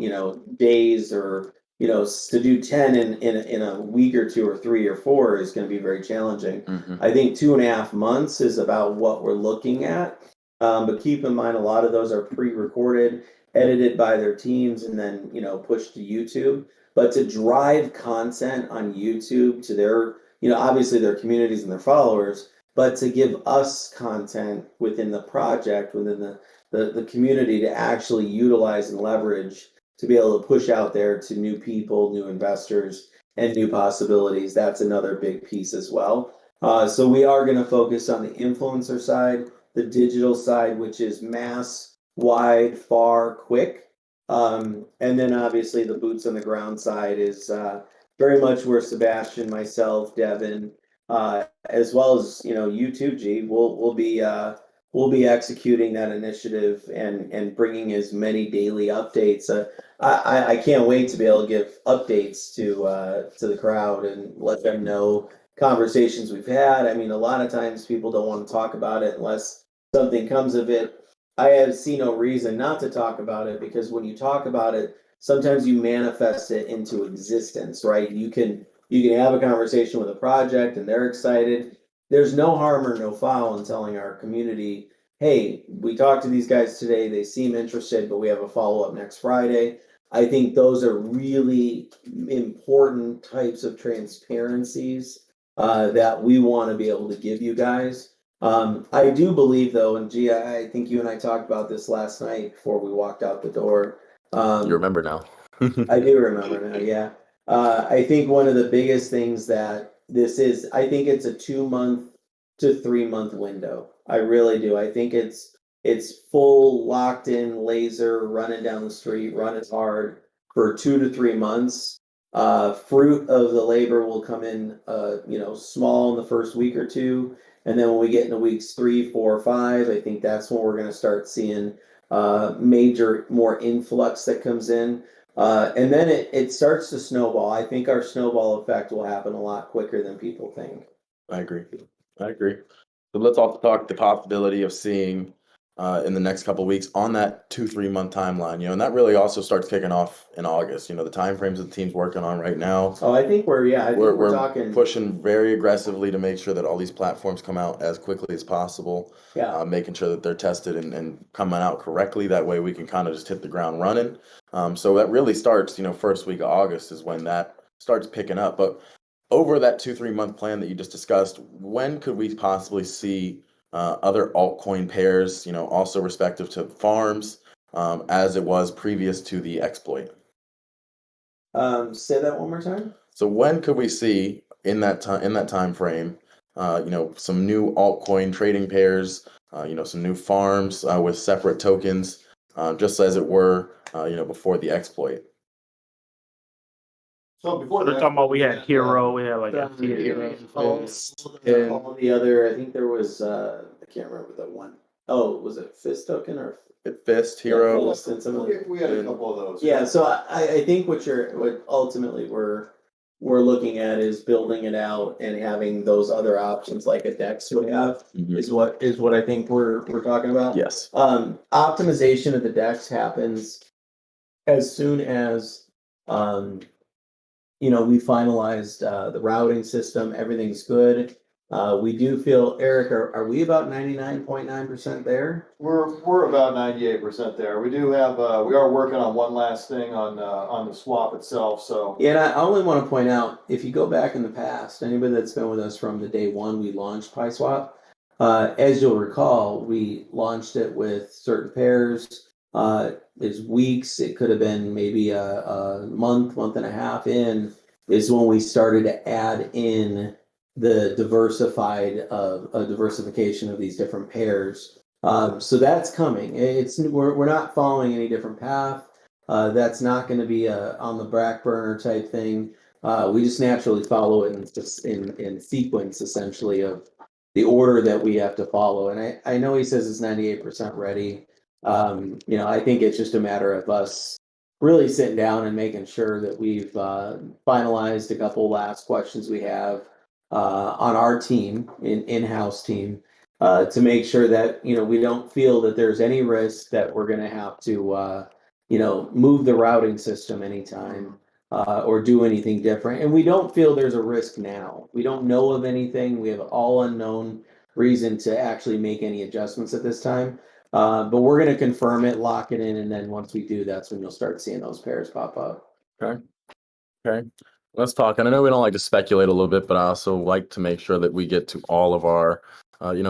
days, or, to do 10 in a week or 2 or 3 or 4 is going to be very challenging. I think 2.5 months is about what we're looking at. But keep in mind, a lot of those are pre-recorded, edited by their teams, and then, pushed to YouTube. But to drive content on YouTube to their, obviously their communities and their followers, but to give us content within the project, within the community, to actually utilize and leverage to be able to push out there to new people, new investors, and new possibilities. That's another big piece as well. So we are going to focus on the influencer side, the digital side, which is mass, wide, far, quick. And then obviously the boots on the ground side is very much where Sebastian, myself, Devin, as well as, you too, G, we'll be executing that initiative and bringing as many daily updates. I can't wait to be able to give updates to the crowd and let them know conversations we've had. I mean, a lot of times people don't want to talk about it unless something comes of it. I have seen no reason not to talk about it, because when you talk about it, sometimes you manifest it into existence, right? You can have a conversation with a project and they're excited. There's no harm or no foul in telling our community, hey, we talked to these guys today, they seem interested, but we have a follow-up next Friday. I think those are really important types of transparencies that we want to be able to give you guys. I do believe, though, and G, I think you and I talked about this last night before we walked out the door. You remember now. I do remember now, yeah. I think one of the biggest things that this is, I think it's a 2-month to 3-month window. I really do. I think it's full locked in laser running down the street, running hard for 2 to 3 months. Fruit of the labor will come in, small in the first week or two. And then when we get into weeks 3, 4, 5, I think that's when we're going to start seeing major, more influx that comes in. And then it starts to snowball. I think our snowball effect will happen a lot quicker than people think. I agree. So let's also talk the possibility of seeing in the next couple of weeks on that 2-3 month timeline, and that really also starts kicking off in August. The time frames that the team's working on right now. Oh, I think we're talking, pushing very aggressively to make sure that all these platforms come out as quickly as possible. Yeah. Making sure that they're tested and coming out correctly. That way we can kind of just hit the ground running. So that really starts, first week of August is when that starts picking up. But over that 2-3 month plan that you just discussed, when could we possibly see other altcoin pairs, also respective to farms, as it was previous to the exploit. Say that one more time. So when could we see in that time frame, some new altcoin trading pairs, some new farms with separate tokens, just as it were, before the exploit. So before They're that, talking about we had Hero, we had like All the other, I think there was, I can't remember the one. Oh, was it Fist token or? Fist, Hero. Fist and some of them. we had a couple of those. Yeah, so I think what ultimately we're looking at is building it out and having those other options like a DEX would have is what I think we're talking about. Yes. Optimization of the DEX happens as soon as we finalized the routing system, everything's good. We do feel, Eric, are we about 99.9% there? We're about 98% there. We do have, we are working on one last thing on the swap itself, so. Yeah, and I only want to point out, if you go back in the past, anybody that's been with us from the day one we launched PieSwap, as you'll recall, we launched it with certain pairs. It's weeks, it could have been maybe a month and a half in, is when we started to add in the diversification of these different pairs. So that's coming. We're not following any different path. That's not going to be on the back burner type thing. We just naturally follow it in sequence, essentially, of the order that we have to follow. And I know he says it's 98% ready. I think it's just a matter of us really sitting down and making sure that we've finalized a couple last questions we have on our team, in-house team, to make sure that we don't feel that there's any risk that we're going to have to move the routing system anytime or do anything different. And we don't feel there's a risk now. We don't know of anything. We have all unknown reason to actually make any adjustments at this time. But we're going to confirm it, lock it in, and then once we do, that's when you'll start seeing those pairs pop up. Okay. Let's talk. And I know we don't like to speculate a little bit, but I also like to make sure that we get to all of our,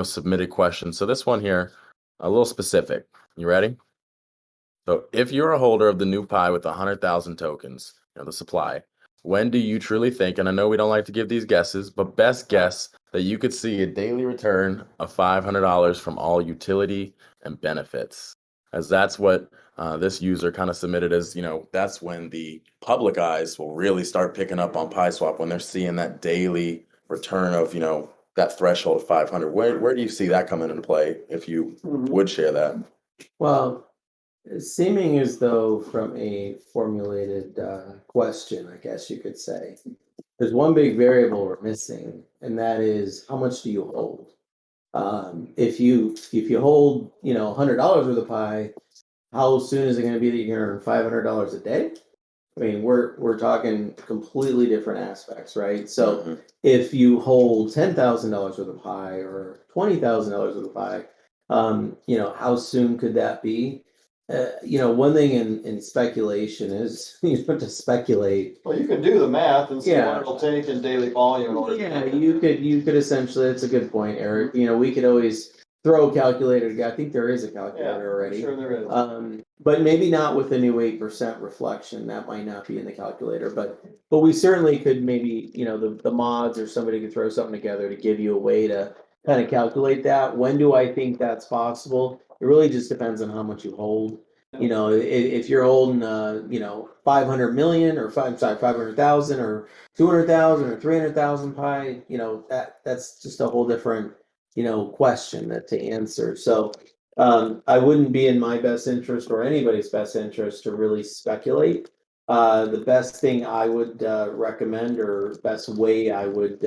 submitted questions. So this one here, a little specific. You ready? So if you're a holder of the new Pi with 100,000 tokens, the supply, when do you truly think, and I know we don't like to give these guesses, but best guess that you could see a daily return of $500 from all utility and benefits? As that's what this user kind of submitted as, that's when the public eyes will really start picking up on PieSwap, when they're seeing that daily return of, that threshold of 500. Where do you see that coming into play, if you would share that? Well, seeming as though from a formulated question, I guess you could say, there's one big variable we're missing, and that is how much do you hold? If you hold, $100 worth of Pi, how soon is it going to be that you're going to earn $500 a day? I mean, we're talking completely different aspects, right? So if you hold $10,000 worth of Pi or $20,000 worth of Pi, how soon could that be? One thing in speculation is to speculate. Well, you can do the math and see what it'll take in daily volume. Yeah, you could essentially. That's a good point, Eric. We could always throw a calculator. I think there is a calculator already. Sure there is. But maybe not with the new 8% reflection. That might not be in the calculator. But we certainly could maybe the mods or somebody could throw something together to give you a way to kind of calculate that. When do I think that's possible? It really just depends on how much you hold. If you're holding 500 million or 500,000 or 200,000 or 300,000 Pi, that's just a whole different question to answer. So I wouldn't be in my best interest or anybody's best interest to really speculate. The best thing I would recommend, or best way I would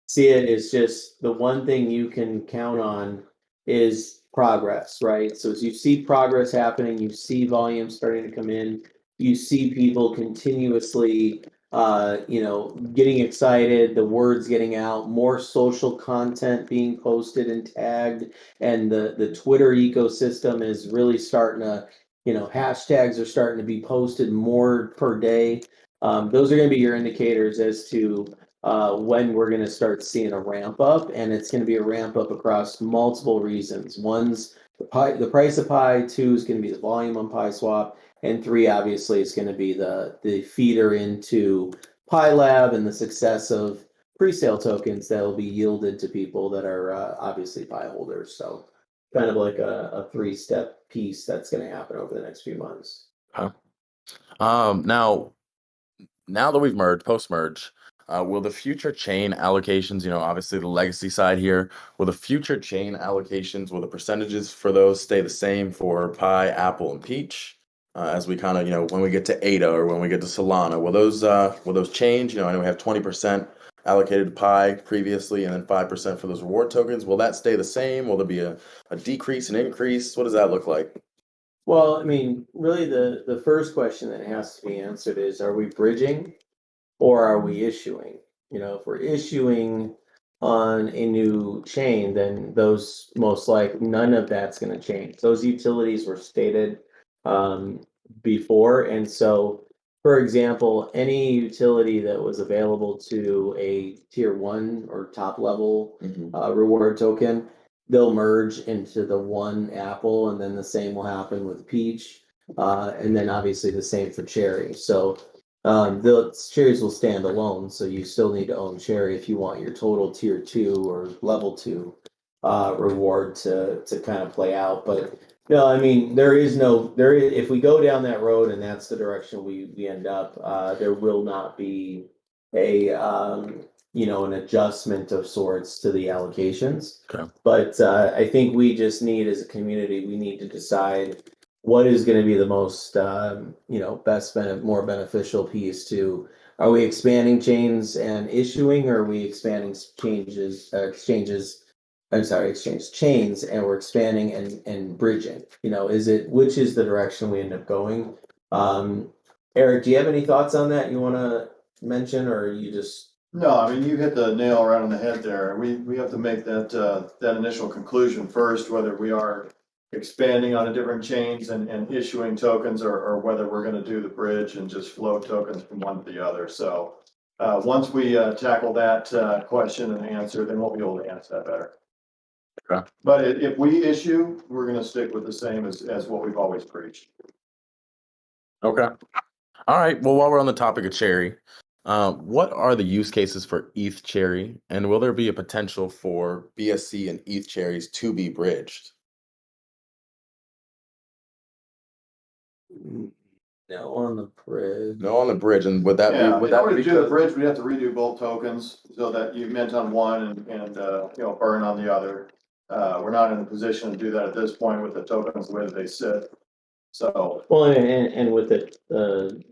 see it, is just the one thing you can count on is progress, right? So as you see progress happening, you see volume starting to come in, you see people continuously getting excited, the words getting out, more social content being posted and tagged, and the Twitter ecosystem is really starting to, hashtags are starting to be posted more per day. Those are going to be your indicators as to when we're going to start seeing a ramp up, and it's going to be a ramp up across multiple reasons. One's the price of pi, 2 is going to be the volume on pi swap, and 3 obviously is going to be the feeder into Pi Lab and the success of pre-sale tokens that will be yielded to people that are obviously Pi holders. So kind of like a 3-step piece that's going to happen over the next few months. Now that we've merged, post-merge, will the future chain allocations, obviously the legacy side here, will the future chain allocations, will the percentages for those stay the same for Pi, Apple, and Peach? As we kind of, when we get to ADA or when we get to Solana, will those change? I know we have 20% allocated to Pi previously and then 5% for those reward tokens. Will that stay the same? Will there be a decrease, an increase? What does that look like? Well, I mean, really the first question that has to be answered is, are we bridging or are we issuing? If we're issuing on a new chain, then those most likely none of that's going to change. Those utilities were stated before, and so, for example, any utility that was available to a tier 1 or top level reward token, they'll merge into the one Apple, and then the same will happen with Peach, and then obviously the same for Cherry. So the Cherries will stand alone, so you still need to own Cherry if you want your total tier 2 or level 2 reward to kind of play out. But no, I mean, if we go down that road and that's the direction we end up, there will not be an adjustment of sorts to the allocations. Okay. But I think we just need, as a community, we need to decide what is going to be the most, more beneficial piece to. Are we expanding chains and issuing, or are we expanding exchange chains, and we're expanding and bridging? Which is the direction we end up going? Eric, do you have any thoughts on that you want to mention, or you just? No, I mean, you hit the nail right on the head there. We have to make that initial conclusion first, whether we are expanding on a different chains and issuing tokens, or whether we're going to do the bridge and just flow tokens from one to the other. So once we tackle that question and answer, then we'll be able to answer that better. Okay. But if we issue, we're going to stick with the same as what we've always preached. Okay. All right. Well, while we're on the topic of Cherry, what are the use cases for ETH Cherry, and will there be a potential for BSC and ETH Cherries to be bridged? No on the bridge. No on the bridge, and would that Yeah, be? Would in that order be to do the because- bridge, we have to redo both tokens so that you mint on one and burn on the other. We're not in a position to do that at this point with the tokens the way that they sit. So. Well, and with the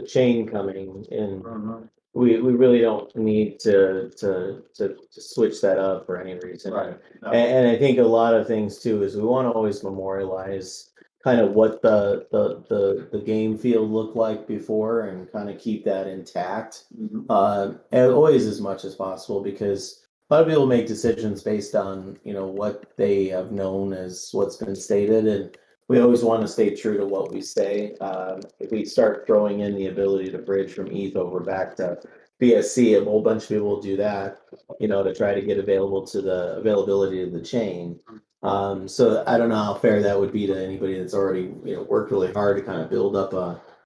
chain coming in, we really don't need to switch that up for any reason. Right. No. And I think a lot of things too is we want to always memorialize kind of what the game field looked like before and kind of keep that intact. And always as much as possible, because a lot of people make decisions based on what they have known as what's been stated, and we always want to stay true to what we say. If we start throwing in the ability to bridge from ETH over back to BSC, a whole bunch of people will do that, to try to get availability of the chain. So I don't know how fair that would be to anybody that's already worked really hard to kind of build up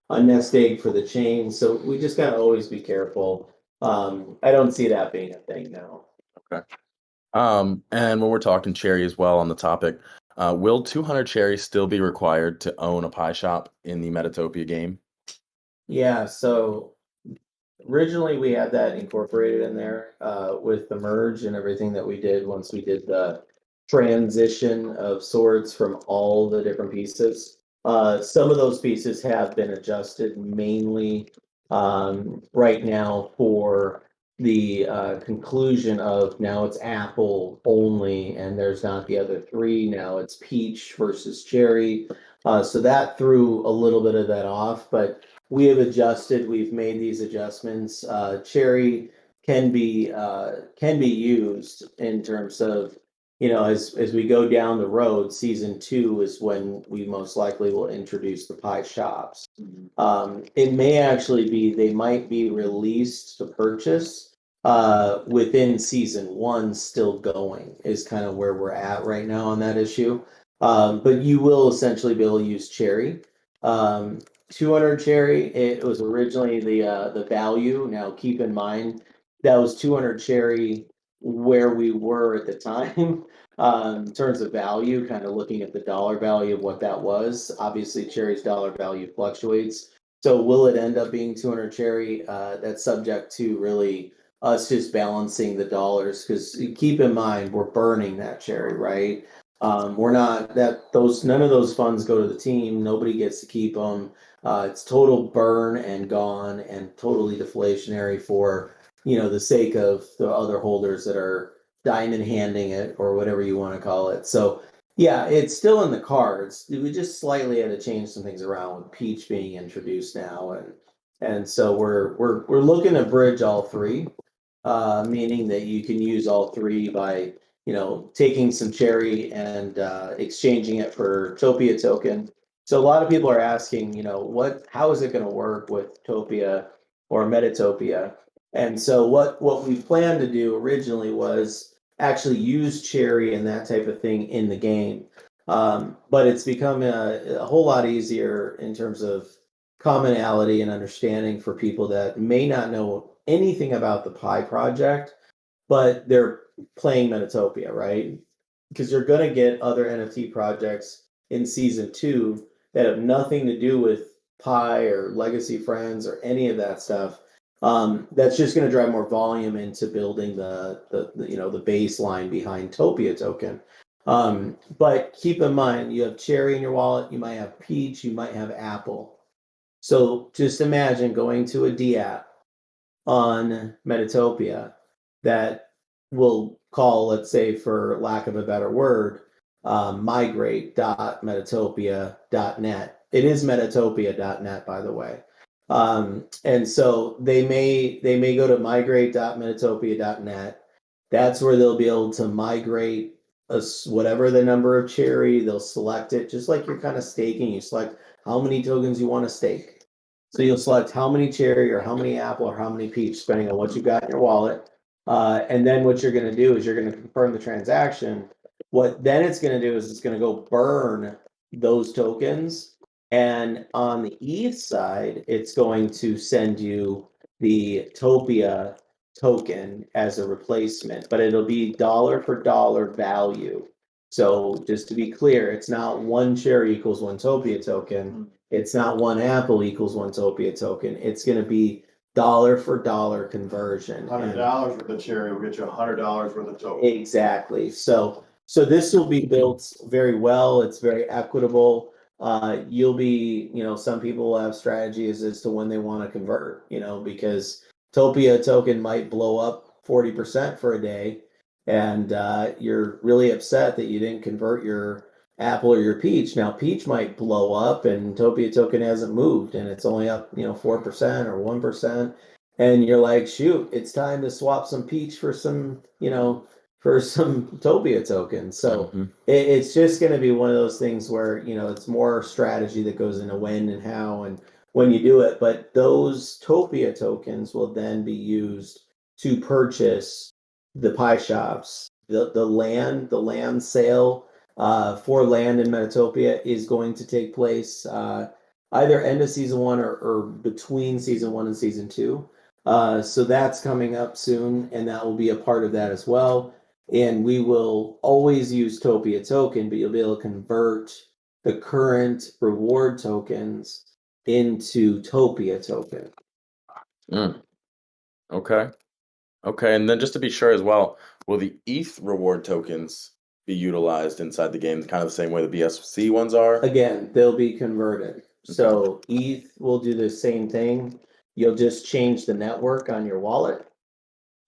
a nest egg for the chain. So we just gotta always be careful. I don't see that being a thing now. Okay. And when we're talking Cherry as well on the topic, will 200 Cherries still be required to own a pie shop in the Metatopia game? Yeah, so originally we had that incorporated in there with the merge and everything that we did once we did the transition of sorts from all the different pieces. Some of those pieces have been adjusted mainly right now for the conclusion of now it's Apple only, and there's not the other three. Now it's Peach versus Cherry. So that threw a little bit of that off, but we have adjusted. We've made these adjustments. Cherry can be used in terms of as we go down the road. Season 2 is when we most likely will introduce the pie shops. It may actually be they might be released to purchase within season 1, still going is kind of where we're at right now on that issue. But you will essentially be able to use Cherry. 200 Cherry, it was originally the value. Now keep in mind that was 200 Cherry where we were at the time. In terms of value, kind of looking at the dollar value of what that was. Obviously, Cherry's dollar value fluctuates. So will it end up being 200 Cherry? That's subject to really us just balancing the dollars, because keep in mind we're burning that Cherry, right? We're not none of those funds go to the team. Nobody gets to keep them. It's total burn and gone and totally deflationary for, the sake of the other holders that are diamond handing it or whatever you want to call it. So yeah, it's still in the cards. We just slightly had to change some things around with Peach being introduced now, and so we're looking to bridge all three, meaning that you can use all three by taking some Cherry and exchanging it for Topia token. So a lot of people are asking, how is it going to work with Topia or Meditopia? And so what we planned to do originally was actually use Cherry and that type of thing in the game. But it's become a whole lot easier in terms of commonality and understanding for people that may not know anything about the Pi project, but they're playing Metatopia, right? Because you're going to get other NFT projects in season 2 that have nothing to do with Pi or Legacy Friends or any of that stuff. That's just going to drive more volume into building the baseline behind Topia token. But keep in mind, you have Cherry in your wallet, you might have Peach, you might have Apple. So just imagine going to a DApp on Meditopia that will call, let's say, for lack of a better word, migrate.metatopia.net. It is metatopia.net, by the way. And so they may go to migrate.metatopia.net. That's where they'll be able to migrate whatever the number of Cherry. They'll select it, just like you're kind of staking. You select how many tokens you want to stake. So you'll select how many Cherry or how many Apple or how many Peach, depending on what you've got in your wallet. And then what you're going to do is you're going to confirm the transaction. What then it's going to do is it's going to go burn those tokens. And on the ETH side, it's going to send you the Topia token as a replacement, but it'll be dollar for dollar value. So just to be clear, it's not one Cherry equals one Topia token. It's not one Apple equals one Topia token. It's going to be dollar for dollar conversion. $100 worth of Cherry will get you $100 worth of token. Exactly. So this will be built very well. It's very equitable. You'll be, some people will have strategies as to when they want to convert, because Topia token might blow up 40% for a day, and you're really upset that you didn't convert your Apple or your Peach. Now Peach might blow up and Topia token hasn't moved and it's only up, 4% or 1%. And you're like, shoot, it's time to swap some Peach for some, for some Topia tokens. So it's just going to be one of those things where, it's more strategy that goes into when and how and when you do it. But those Topia tokens will then be used to purchase the Pi shops, the land sale for land in Metatopia is going to take place either end of season 1 or between season 1 and season 2. So that's coming up soon, and that will be a part of that as well. And we will always use Topia token, but you'll be able to convert the current reward tokens into Topia token. Okay. And then just to be sure as well, will the ETH reward tokens be utilized inside the game kind of the same way the BSC ones are? Again, they'll be converted. So ETH will do the same thing. You'll just change the network on your wallet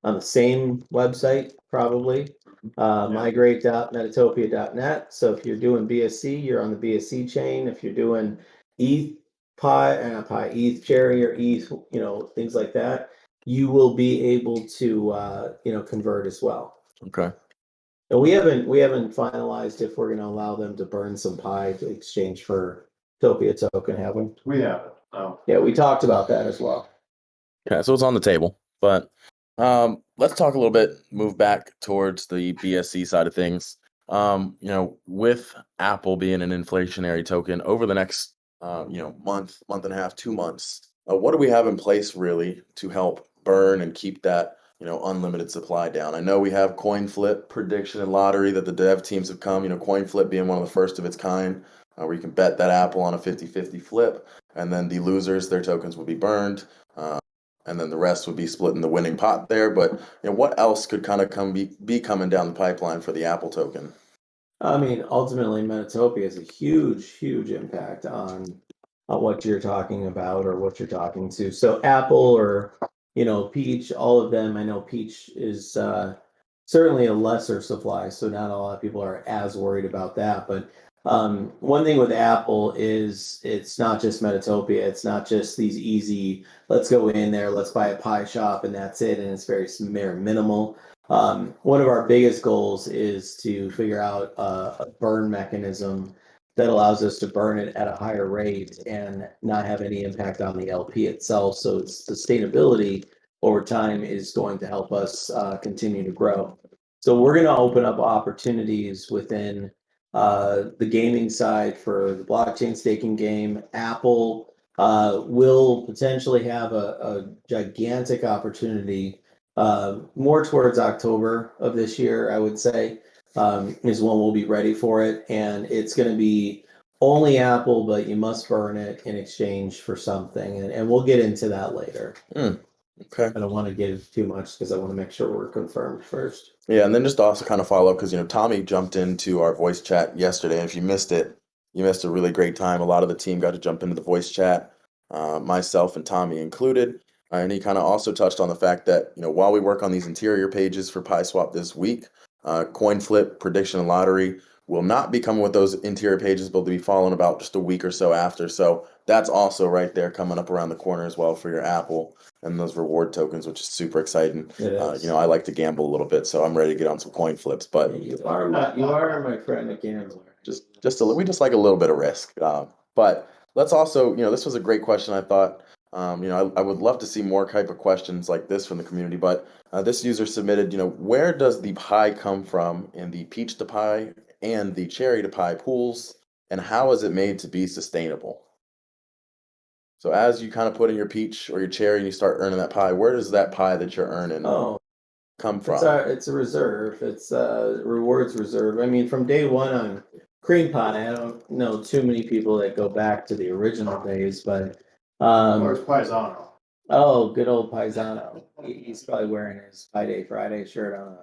on the same website, probably, migrate.metatopia.net. So if you're doing BSC, you're on the BSC chain. If you're doing ETH ETH Cherry or ETH, things like that, you will be able to, convert as well. Okay. And we haven't finalized if we're going to allow them to burn some Pi to exchange for Topia token, have we? We haven't. No. Yeah, we talked about that as well. Okay, so it's on the table, but let's talk a little bit, move back towards the BSC side of things. With Apple being an inflationary token over the next, month and a half, 2 months, what do we have in place really to help burn and keep that, unlimited supply down? I know we have coin flip, prediction, and lottery that the dev teams have come, coin flip being one of the first of its kind, where you can bet that Apple on a 50-50 flip, and then the losers, their tokens will be burned. And then the rest would be split in the winning pot there. But what else could kind of be coming down the pipeline for the Apple token? I mean, ultimately, Metatopia has a huge, huge impact on what you're talking about or what you're talking to. So Apple or Peach, all of them. I know Peach is certainly a lesser supply, so not a lot of people are as worried about that. But one thing with Apple is it's not just Metatopia. It's not just these easy, let's go in there, let's buy a pie shop, and that's it. And it's very minimal. One of our biggest goals is to figure out a burn mechanism that allows us to burn it at a higher rate and not have any impact on the LP itself. So its sustainability over time is going to help us continue to grow. So we're going to open up opportunities within the gaming side for the blockchain staking game. Apple will potentially have a gigantic opportunity more towards October of this year, I would say, is when we'll be ready for it. And it's going to be only Apple, but you must burn it in exchange for something. And we'll get into that later. Okay. I don't want to give too much because I want to make sure we're confirmed first. Yeah, and then just also kind of follow up because Tommy jumped into our voice chat yesterday, and if you missed it, you missed a really great time. A lot of the team got to jump into the voice chat, myself and Tommy included. And he kind of also touched on the fact that while we work on these interior pages for PieSwap this week, coin flip, prediction, and lottery will not be coming with those interior pages, but they'll be following about just a week or so after. So that's also right there coming up around the corner as well for your Apple and those reward tokens, which is super exciting. I like to gamble a little bit, so I'm ready to get on some coin flips. But You are my friend, a gambler. we just like a little bit of risk. But let's also, this was a great question. I thought, I would love to see more type of questions like this from the community. But this user submitted, where does the pie come from in the peach to pie and the cherry to pie pools, and how is it made to be sustainable? So as you kind of put in your peach or your cherry and you start earning that pie, where does that pie that you're earning come from? It's a reserve. It's a rewards reserve. I mean, from day one on cream pie, I don't know too many people that go back to the original days, but Where's Paisano? oh, good old Paisano. He's probably wearing his Pie Day Friday shirt on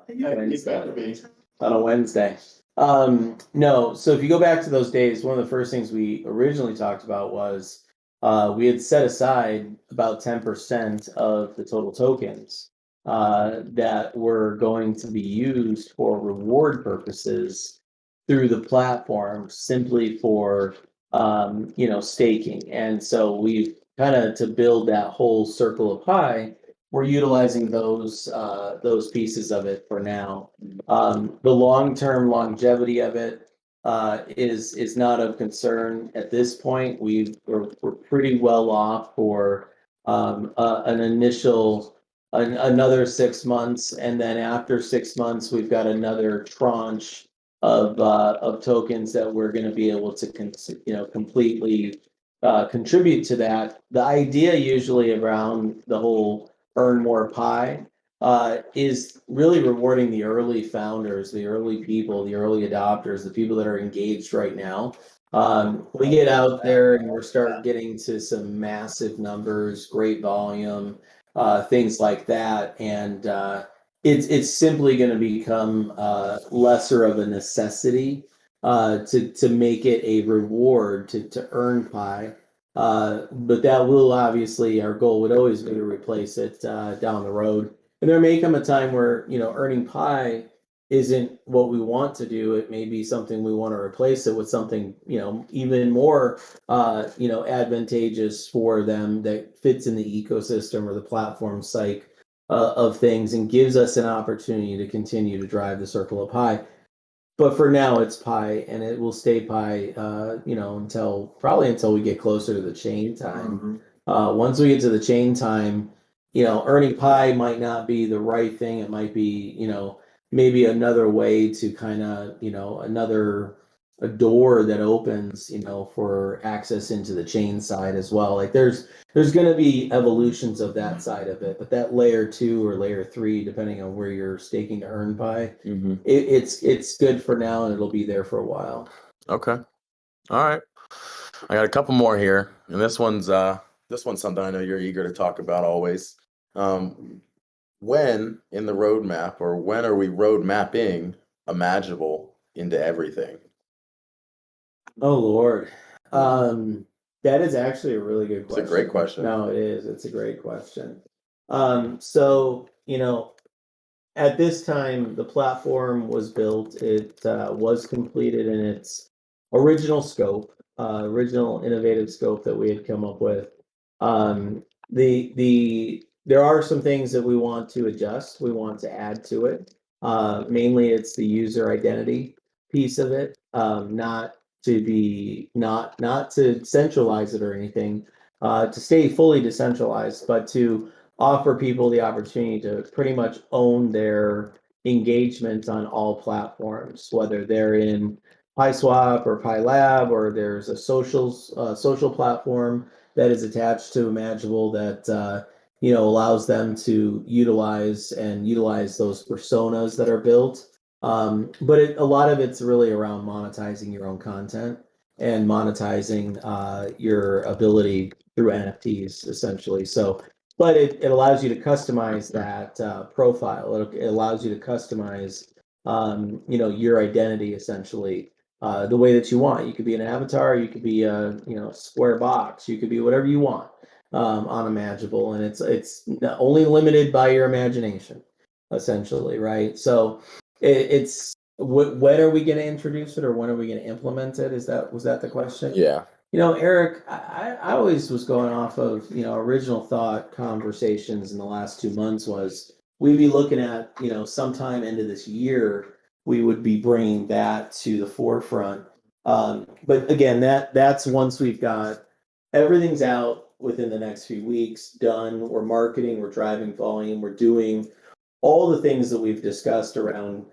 a Wednesday. No, so if you go back to those days, one of the first things we originally talked about was we had set aside about 10% of the total tokens that were going to be used for reward purposes through the platform simply for staking. And so we've kind of, to build that whole circle of pie, we're utilizing those pieces of it for now. The long-term longevity of it is not of concern at this point. We're pretty well off for an initial another 6 months, and then after 6 months, we've got another tranche of tokens that we're going to be able to completely contribute to that. The idea usually around the whole earn more pie is really rewarding the early founders, the early people, the early adopters, the people that are engaged right now. We get out there and we're start getting to some massive numbers, great volume, things like that, and it's simply going to become lesser of a necessity to make it a reward to earn pie. But that will obviously, our goal would always be to replace it down the road. And there may come a time where, earning pie isn't what we want to do. It may be something we want to replace it with something, even more, advantageous for them that fits in the ecosystem or the platform cycle of things and gives us an opportunity to continue to drive the circle of pie. But for now, it's pie, and it will stay pie, until we get closer to the chain time. Once we get to the chain time, earning pie might not be the right thing. It might be, maybe another way to kind of, a door that opens, for access into the chain side as well. Like there's going to be evolutions of that side of it, but that layer 2 or layer 3, depending on where you're staking to earn by, it's good for now, and it'll be there for a while. Okay. All right. I got a couple more here, and this one's something I know you're eager to talk about always. When in the roadmap, or when are we road mapping imaginable into everything? Oh Lord. That is actually a really good question. It's a great question. No, it is. It's a great question. So, at this time, the platform was built. It was completed in its original scope, original innovative scope that we had come up with. There are some things that we want to adjust. We want to add to it. Mainly, it's the user identity piece of it. Not to centralize it or anything. To stay fully decentralized, but to offer people the opportunity to pretty much own their engagement on all platforms, whether they're in PySwap or PyLab, or there's a social platform that is attached to Imaginable that allows them to utilize those personas that are built. But a lot of it's really around monetizing your own content and monetizing your ability through NFTs, essentially. So, but it allows you to customize that profile. It allows you to customize, your identity, essentially, the way that you want. You could be an avatar, you could be a square box, you could be whatever you want on Imaginable, and it's not only limited by your imagination, essentially, right? So it's when are we going to introduce it, or when are we going to implement it? Was that the question? Yeah. Eric, I always was going off of, original thought conversations in the last 2 months was we'd be looking at, sometime into this year, we would be bringing that to the forefront. But again, that's once we've got everything's out within the next few weeks, done. We're marketing, we're driving volume, we're doing all the things that we've discussed around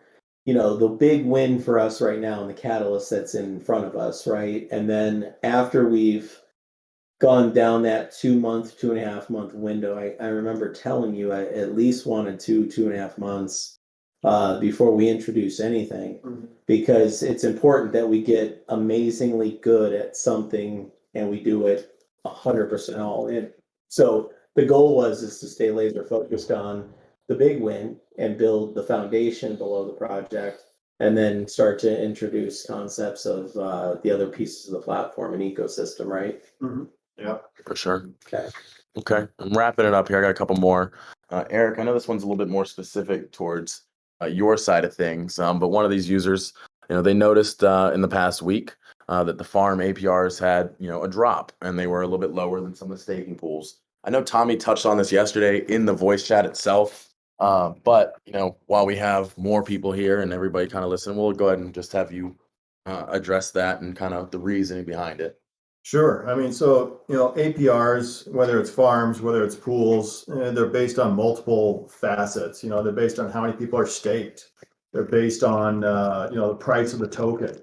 the big win for us right now and the catalyst that's in front of us, right? And then after we've gone down that 2.5 month window, I remember telling you I at least wanted 2.5 months before we introduce anything, because it's important that we get amazingly good at something and we do it 100% all in. So the goal is to stay laser focused on the big win and build the foundation below the project, and then start to introduce concepts of the other pieces of the platform and ecosystem, right? Yeah. For sure. Okay. I'm wrapping it up here. I got a couple more. Eric, I know this one's a little bit more specific towards your side of things, but one of these users, they noticed in the past week that the farm APRs had, a drop, and they were a little bit lower than some of the staking pools. I know Tommy touched on this yesterday in the voice chat itself, but while we have more people here and everybody kind of listen, we'll go ahead and just have you address that and kind of the reasoning behind it. Sure. I mean, so, APRs, whether it's farms, whether it's pools, they're based on multiple facets. They're based on how many people are staked. They're based on, the price of the token.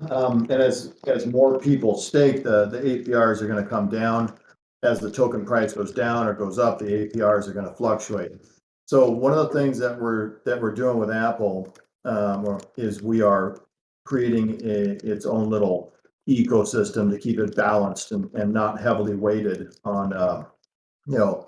And as more people stake, the APRs are going to come down. As the token price goes down or goes up, the APRs are going to fluctuate. So one of the things that we're doing with Apple is we are creating its own little ecosystem to keep it balanced and not heavily weighted on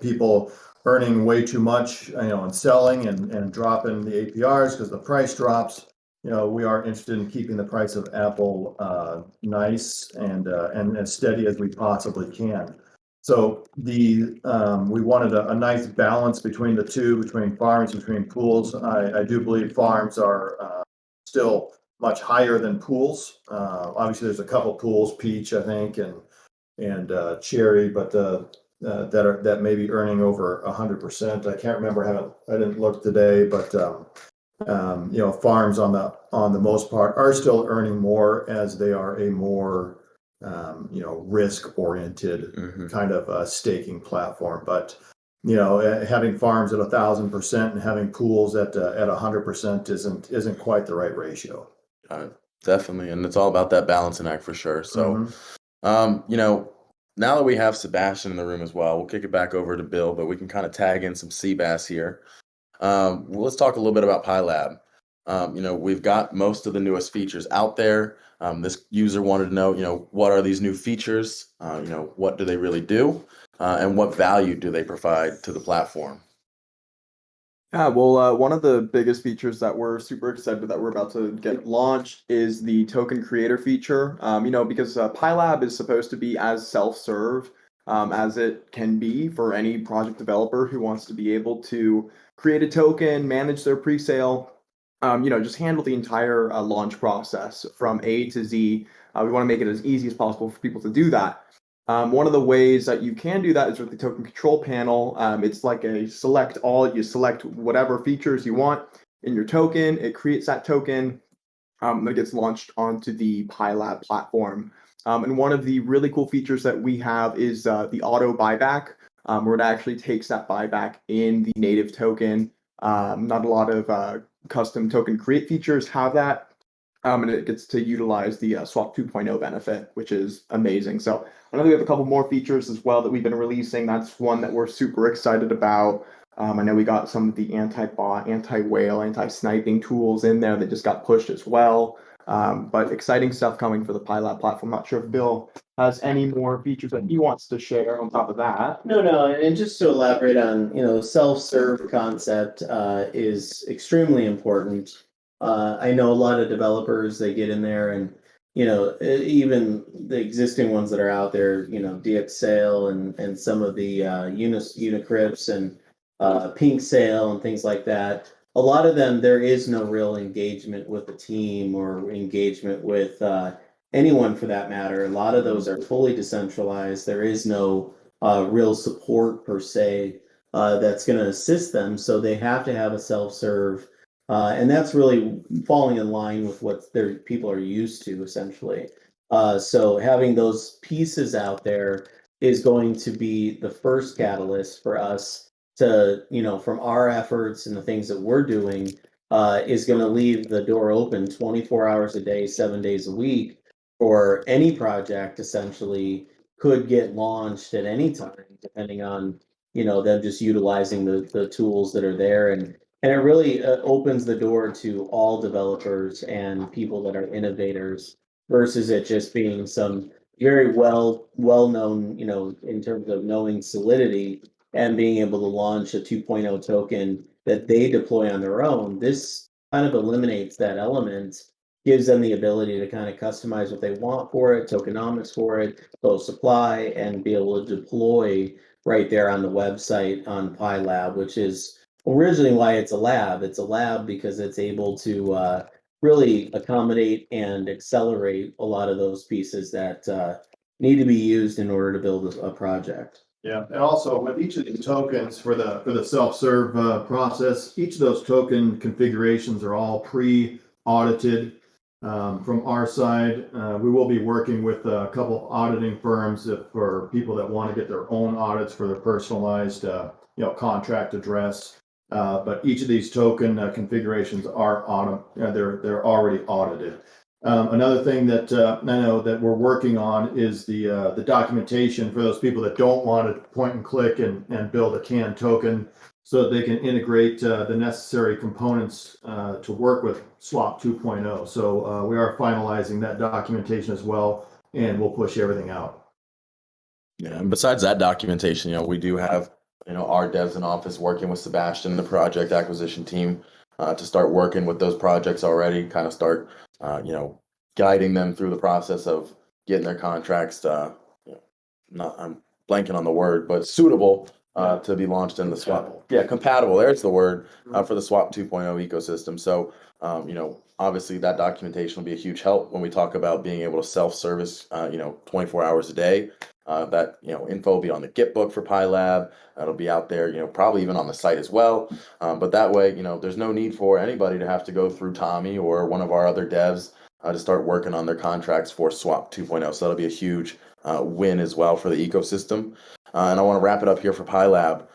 people earning way too much and selling and dropping the APRs because the price drops. We are interested in keeping the price of Apple nice and as steady as we possibly can. So we wanted a nice balance between the two, between farms, between pools. I do believe farms are still much higher than pools. Obviously, there's a couple pools, Peach, I think, and Cherry, but that may be earning over 100%. I can't remember. I didn't look today, but farms on the most part are still earning more as they are a more risk oriented kind of staking platform. But having farms at 1,000% and having pools at 100% isn't quite the right ratio. Definitely, and it's all about that balancing act for sure. So, Mhm. now that we have Sebastian in the room as well, we'll kick it back over to Bill, but we can kind of tag in some Seabass here. Well, let's talk a little bit about PyLab. We've got most of the newest features out there. This user wanted to know, what are these new features? What do they really do? And what value do they provide to the platform? Yeah, well, one of the biggest features that we're super excited that we're about to get launched is the token creator feature. Because PyLab is supposed to be as self-serve as it can be for any project developer who wants to be able to create a token, manage their pre-sale, just handle the entire launch process from A to Z. We want to make it as easy as possible for people to do that. One of the ways that you can do that is with the token control panel. It's like a select all. You select whatever features you want in your token. It creates that token that gets launched onto the PyLab platform. And one of the really cool features that we have is the auto buyback, where it actually takes that buyback in the native token. Not a lot of custom token create features have that. And it gets to utilize the Swap 2.0 benefit, which is amazing. So I know we have a couple more features as well that we've been releasing. That's one that we're super excited about. I know we got some of the anti-bot, anti-whale, anti-sniping tools in there that just got pushed as well. But exciting stuff coming for the PyLab platform. Not sure if Bill has any more features that he wants to share on top of that. No, and just to elaborate on, self-serve concept is extremely important. I know a lot of developers, they get in there and, even the existing ones that are out there, DXSale and some of the Unicrypts and Pink Sale and things like that. A lot of them, there is no real engagement with the team or engagement with anyone for that matter. A lot of those are fully decentralized. There is no real support per se that's going to assist them. So they have to have a self-serve, and that's really falling in line with what their people are used to, essentially. So having those pieces out there is going to be the first catalyst for us to, from our efforts and the things that we're doing, is going to leave the door open 24 hours a day, 7 days a week for any project essentially could get launched at any time, depending on them just utilizing the tools that are there, and it really opens the door to all developers and people that are innovators versus it just being some very well known, in terms of knowing solidity and being able to launch a 2.0 token that they deploy on their own. This kind of eliminates that element, gives them the ability to kind of customize what they want for it, tokenomics for it, both supply, and be able to deploy right there on the website on PyLab, which is originally why it's a lab. It's a lab because it's able to really accommodate and accelerate a lot of those pieces that need to be used in order to build a project. Yeah, and also with each of these tokens for the self-serve process, each of those token configurations are all pre-audited. From our side, we will be working with a couple of auditing firms for people that want to get their own audits for their personalized, contract address. But each of these token configurations are they're already audited. Another thing that I know that we're working on is the documentation for those people that don't want to point and click and build a canned token, so that they can integrate the necessary components to work with Swap 2.0. So we are finalizing that documentation as well, and we'll push everything out. Yeah, and besides that documentation, we do have, our devs in office working with Sebastian and the project acquisition team to start working with those projects already, kind of start, guiding them through the process of getting their contracts, I'm blanking on the word, but suitable to be launched in the Swap. Yeah, compatible. There's the word for the Swap 2.0 ecosystem. So, obviously that documentation will be a huge help when we talk about being able to self-service, 24 hours a day. That info will be on the Git book for PyLab. That'll be out there, probably even on the site as well. But that way, there's no need for anybody to have to go through Tommy or one of our other devs to start working on their contracts for Swap 2.0. So that'll be a huge win as well for the ecosystem. And I want to wrap it up here for PyLab.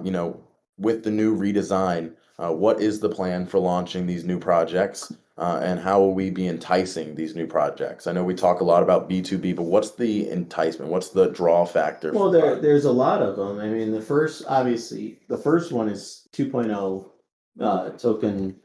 you know, with the new redesign, what is the plan for launching these new projects? And how will we be enticing these new projects? I know we talk a lot about B2B, but what's the enticement? What's the draw factor? Well, there's a lot of them. I mean, obviously, the first one is 2.0 token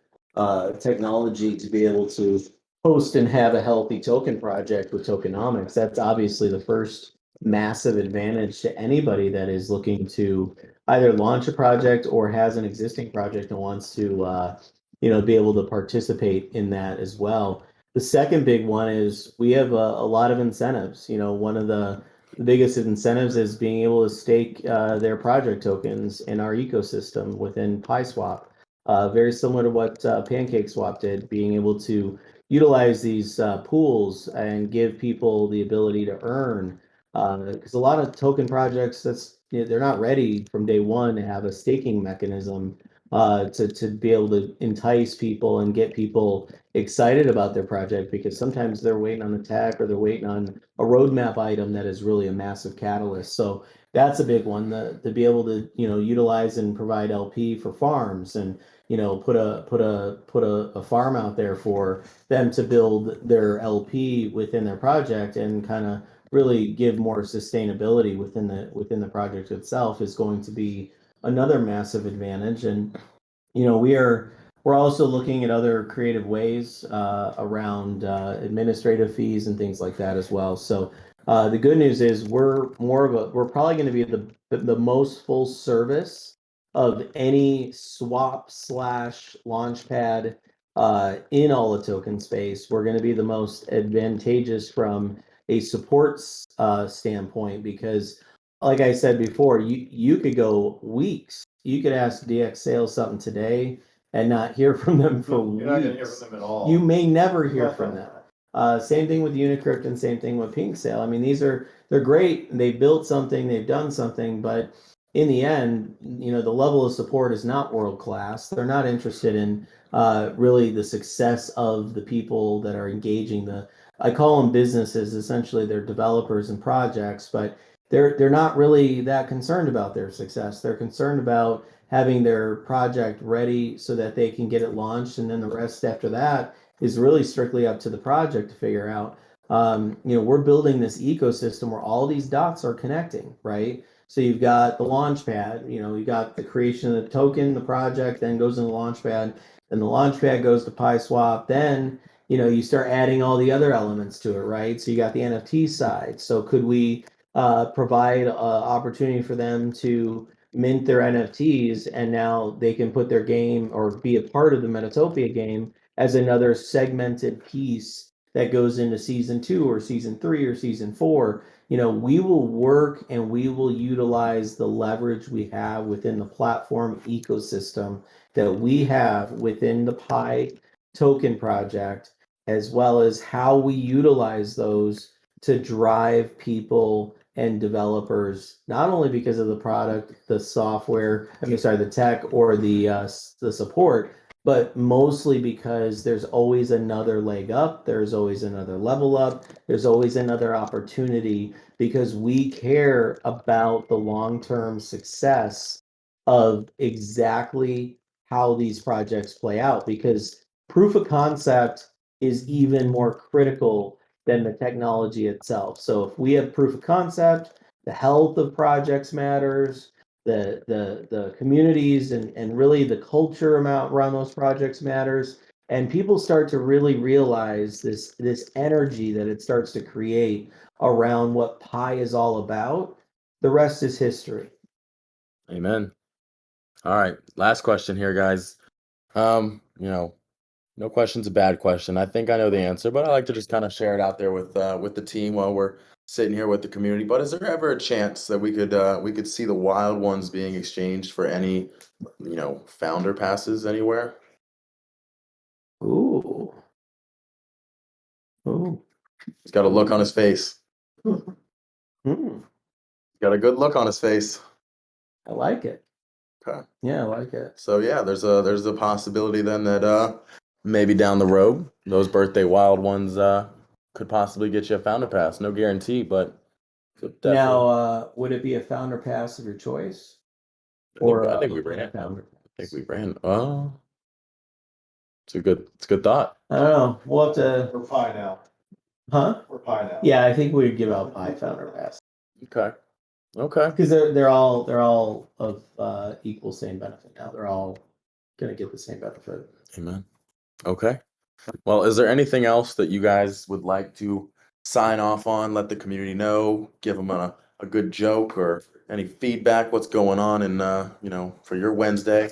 technology to be able to host and have a healthy token project with tokenomics. That's obviously the first massive advantage to anybody that is looking to either launch a project or has an existing project and wants to, be able to participate in that as well. The second big one is we have a lot of incentives. One of the biggest incentives is being able to stake their project tokens in our ecosystem within PiSwap. Very similar to what PancakeSwap did, being able to utilize these pools and give people the ability to earn. Because a lot of token projects, they're not ready from day one to have a staking mechanism to be able to entice people and get people excited about their project, because sometimes they're waiting on the tech or they're waiting on a roadmap item that is really a massive catalyst. So that's a big one, to be able to utilize and provide LP for farms, and put a farm out there for them to build their LP within their project, and kind of really give more sustainability within the project itself is going to be another massive advantage. And we're also looking at other creative ways around administrative fees and things like that as well. So the good news is we're probably going to be the most full service of any swap slash launchpad in all the token space. We're going to be the most advantageous from a support standpoint, because like I said before, you could go weeks. You could ask DX Sales something today and not hear from them for You're not gonna hear weeks. from them at all. You may never hear from them. Same thing with Unicrypt and same thing with Pink Sale. I mean, they're great. They built something, they've done something, but in the end, the level of support is not world class. They're not interested in really the success of the people that are engaging I call them businesses. Essentially, they're developers and projects, but they're not really that concerned about their success. They're concerned about having their project ready so that they can get it launched, and then the rest after that is really strictly up to the project to figure out. We're building this ecosystem where all these dots are connecting, right? So you've got the launch pad, you've got the creation of the token, the project, then goes in the launch pad, then the launch pad goes to PiSwap, then you start adding all the other elements to it, right? So you got the NFT side. So could we provide an opportunity for them to mint their NFTs, and now they can put their game or be a part of the Metatopia game as another segmented piece that goes into season 2 or season 3 or season 4. We will work and we will utilize the leverage we have within the platform ecosystem that we have within the Pi token project, as well as how we utilize those to drive people and developers, not only because of the product, the software, the tech or the support, but mostly because there's always another leg up, there's always another level up, there's always another opportunity, because we care about the long-term success of exactly how these projects play out, because proof of concept is even more critical than the technology itself. So if we have proof of concept, the health of projects matters, the communities and really the culture around those projects matters, and people start to really realize this energy that it starts to create around what Pi is all about. The rest is history. Amen. All right, last question here, guys. No question's a bad question. I think I know the answer, but I like to just kind of share it out there with the team while we're sitting here with the community. But is there ever a chance that we could see the wild ones being exchanged for any, founder passes anywhere? Ooh. He's got a look on his face. Hmm. Got a good look on his face. I like it. Okay. Yeah, I like it. So yeah, there's a possibility then that maybe down the road those birthday wild ones could possibly get you a founder pass. No guarantee, but definitely. Now, would it be a founder pass of your choice? Or I think we ran. I think we ran. Oh, it's a good thought. I don't know. We'll have to. We're pi now. Huh? We're pi now. Yeah, I think we'd give out Pi Founder Pass Okay. Okay. because they're all of equal same benefit now. They're all gonna get the same benefit. Amen. Okay. Well, is there anything else that you guys would like to sign off on? Let the community know, give them a good joke or any feedback, what's going on in, for your Wednesday?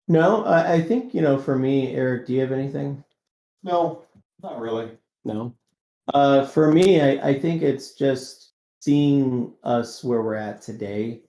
No, I think for me, Eric, do you have anything? No, not really. No. For me, I think it's just seeing us where we're at today,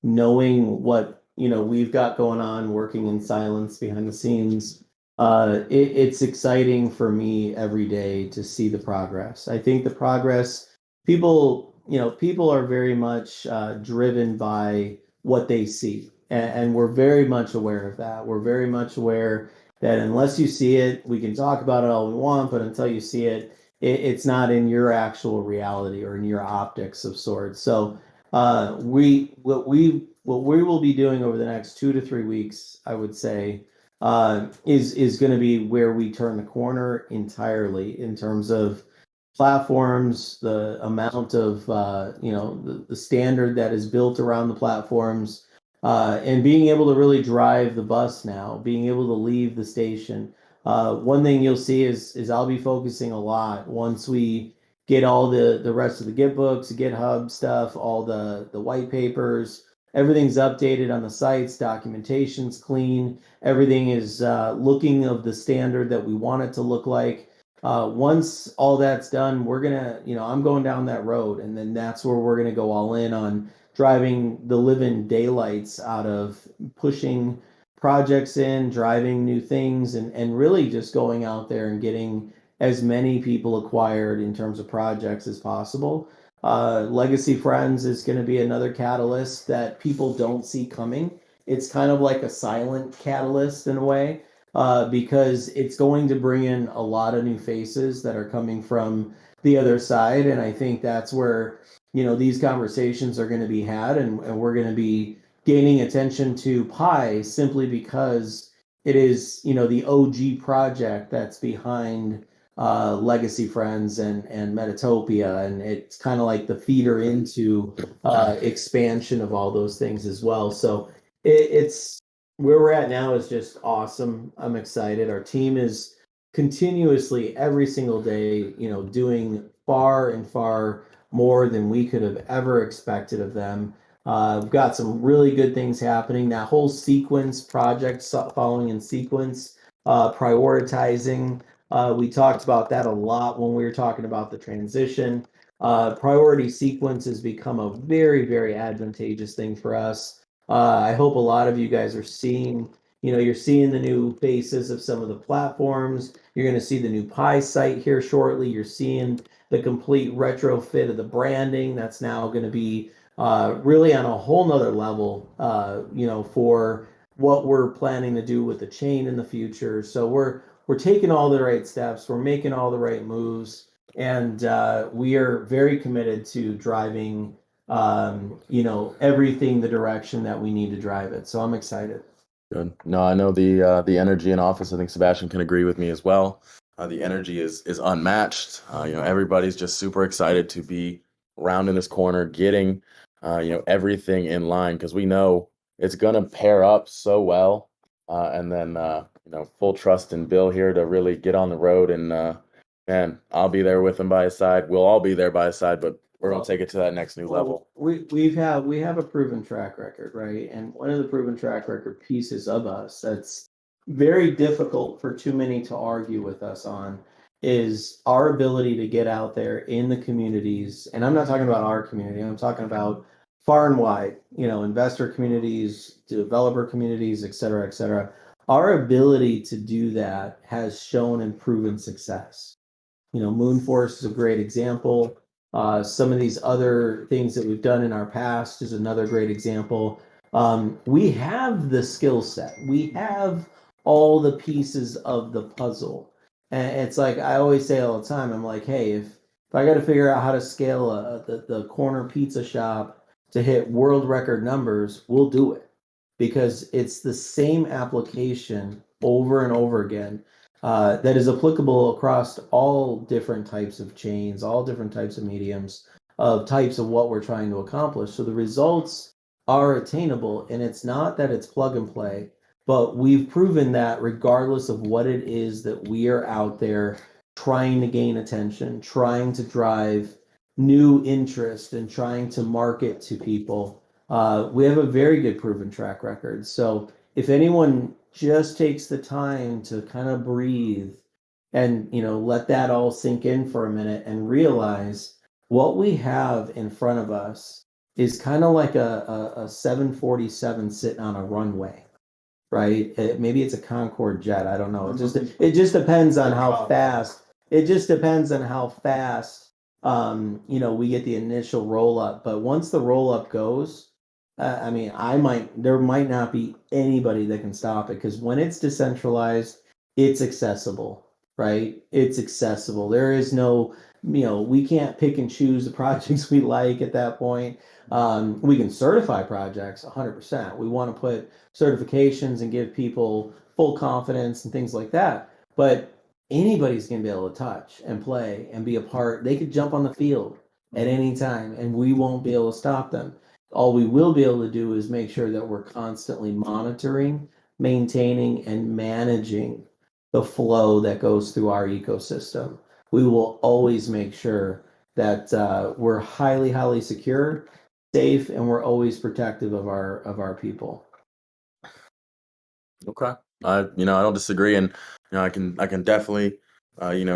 knowing what we've got going on, working in silence behind the scenes. It's exciting for me every day to see the progress. I think the progress, people are very much driven by what they see, and we're very much aware of that. We're very much aware that unless you see it, we can talk about it all we want, but until you see it, it's not in your actual reality or in your optics of sorts. So what we will be doing over the next 2 to 3 weeks, I would say, is going to be where we turn the corner entirely in terms of platforms, the amount of the standard that is built around the platforms, and being able to really drive the bus now, being able to leave the station. One thing you'll see is I'll be focusing a lot once we get all the rest of the Git books, GitHub stuff, all the white papers, everything's updated on the sites, documentation's clean, everything is looking of the standard that we want it to look like. Once all that's done, we're gonna, I'm going down that road, and then that's where we're gonna go all in on driving the living daylights out of pushing projects in, driving new things, and really just going out there and getting as many people acquired in terms of projects as possible. Legacy Friends is going to be another catalyst that people don't see coming. It's kind of like a silent catalyst in a way, because it's going to bring in a lot of new faces that are coming from the other side. And I think that's where, these conversations are going to be had, and we're going to be gaining attention to Pi simply because it is, the OG project that's behind Legacy Friends and Metatopia, and it's kind of like the feeder into expansion of all those things as well. So it's where we're at now is just awesome. I'm excited. Our team is continuously every single day, doing far and far more than we could have ever expected of them. We've got some really good things happening. That whole sequence project, following in sequence, prioritizing. We talked about that a lot when we were talking about the transition. Priority sequence has become a very, very advantageous thing for us. I hope a lot of you guys are seeing, you're seeing the new faces of some of the platforms. You're going to see the new Pi site here shortly. You're seeing the complete retrofit of the branding that's now going to be really on a whole nother level, for what we're planning to do with the chain in the future. So we're taking all the right steps, we're making all the right moves, and we are very committed to driving, everything the direction that we need to drive it. So I'm excited. Good. No, I know the energy in office. I think Sebastian can agree with me as well. The energy is unmatched. Everybody's just super excited to be around in this corner, getting everything in line, because we know it's gonna pair up so well. And then full trust in Bill here to really get on the road, and man, I'll be there with him by his side. We'll all be there by his side, but we're gonna take it to that next new level. We have a proven track record, right? And one of the proven track record pieces of us that's very difficult for too many to argue with us on is our ability to get out there in the communities. And I'm not talking about our community, I'm talking about far and wide, investor communities, developer communities, et cetera, et cetera. Our ability to do that has shown and proven success. Moonforce is a great example. Some of these other things that we've done in our past is another great example. We have the skill set. We have all the pieces of the puzzle. And it's like I always say all the time, I'm like, hey, if I got to figure out how to scale the corner pizza shop to hit world record numbers, we'll do it. because it's the same application over and over again that is applicable across all different types of chains, all different types of mediums, of types of what we're trying to accomplish. So the results are attainable, and it's not that it's plug and play, but we've proven that regardless of what it is that we are out there trying to gain attention, trying to drive new interest, and trying to market to people, we have a very good proven track record. So if anyone just takes the time to kind of breathe and let that all sink in for a minute and realize what we have in front of us is kind of like a 747 sitting on a runway, right? Maybe it's a Concorde jet. I don't know. It just depends on how fast. It just depends on how fast we get the initial roll up. But once the roll up goes, I mean, there might not be anybody that can stop it, because when it's decentralized, it's accessible, right? It's accessible. There is no, we can't pick and choose the projects we like at that point. We can certify projects 100%. We want to put certifications and give people full confidence and things like that. But anybody's going to be able to touch and play and be a part. They could jump on the field at any time, and we won't be able to stop them. All we will be able to do is make sure that we're constantly monitoring, maintaining, and managing the flow that goes through our ecosystem. We will always make sure that we're highly, highly secure, safe, and we're always protective of our people. Okay. I don't disagree, and I can definitely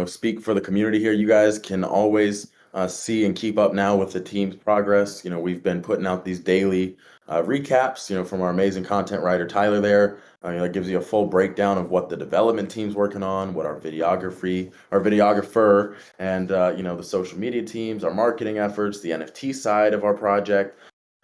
speak for the community here. You guys can always see and keep up now with the team's progress. We've been putting out these daily recaps, from our amazing content writer Tyler there. That gives you a full breakdown of what the development team's working on, what our videographer, and the social media teams, our marketing efforts, the NFT side of our project.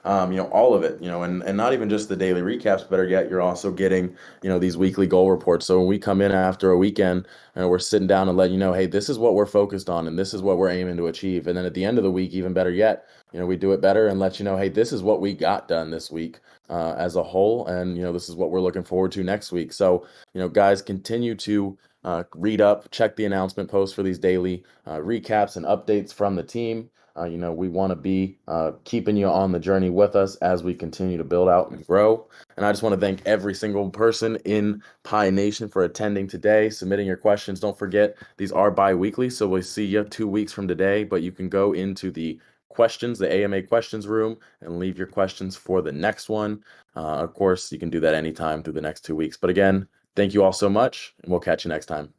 All of it, and not even just the daily recaps, better yet, you're also getting, these weekly goal reports. So when we come in after a weekend, we're sitting down and letting you know, hey, this is what we're focused on and this is what we're aiming to achieve. And then at the end of the week, even better yet, we do it better and let you know, hey, this is what we got done this week as a whole. And, this is what we're looking forward to next week. So, guys, continue to read up, check the announcement posts for these daily recaps and updates from the team. We want to be keeping you on the journey with us as we continue to build out and grow. And I just want to thank every single person in Pi Nation for attending today, submitting your questions. Don't forget, these are bi-weekly, so we'll see you 2 weeks from today, but you can go into the AMA questions room, and leave your questions for the next one. Of course, you can do that anytime through the next 2 weeks. But again, thank you all so much, and we'll catch you next time.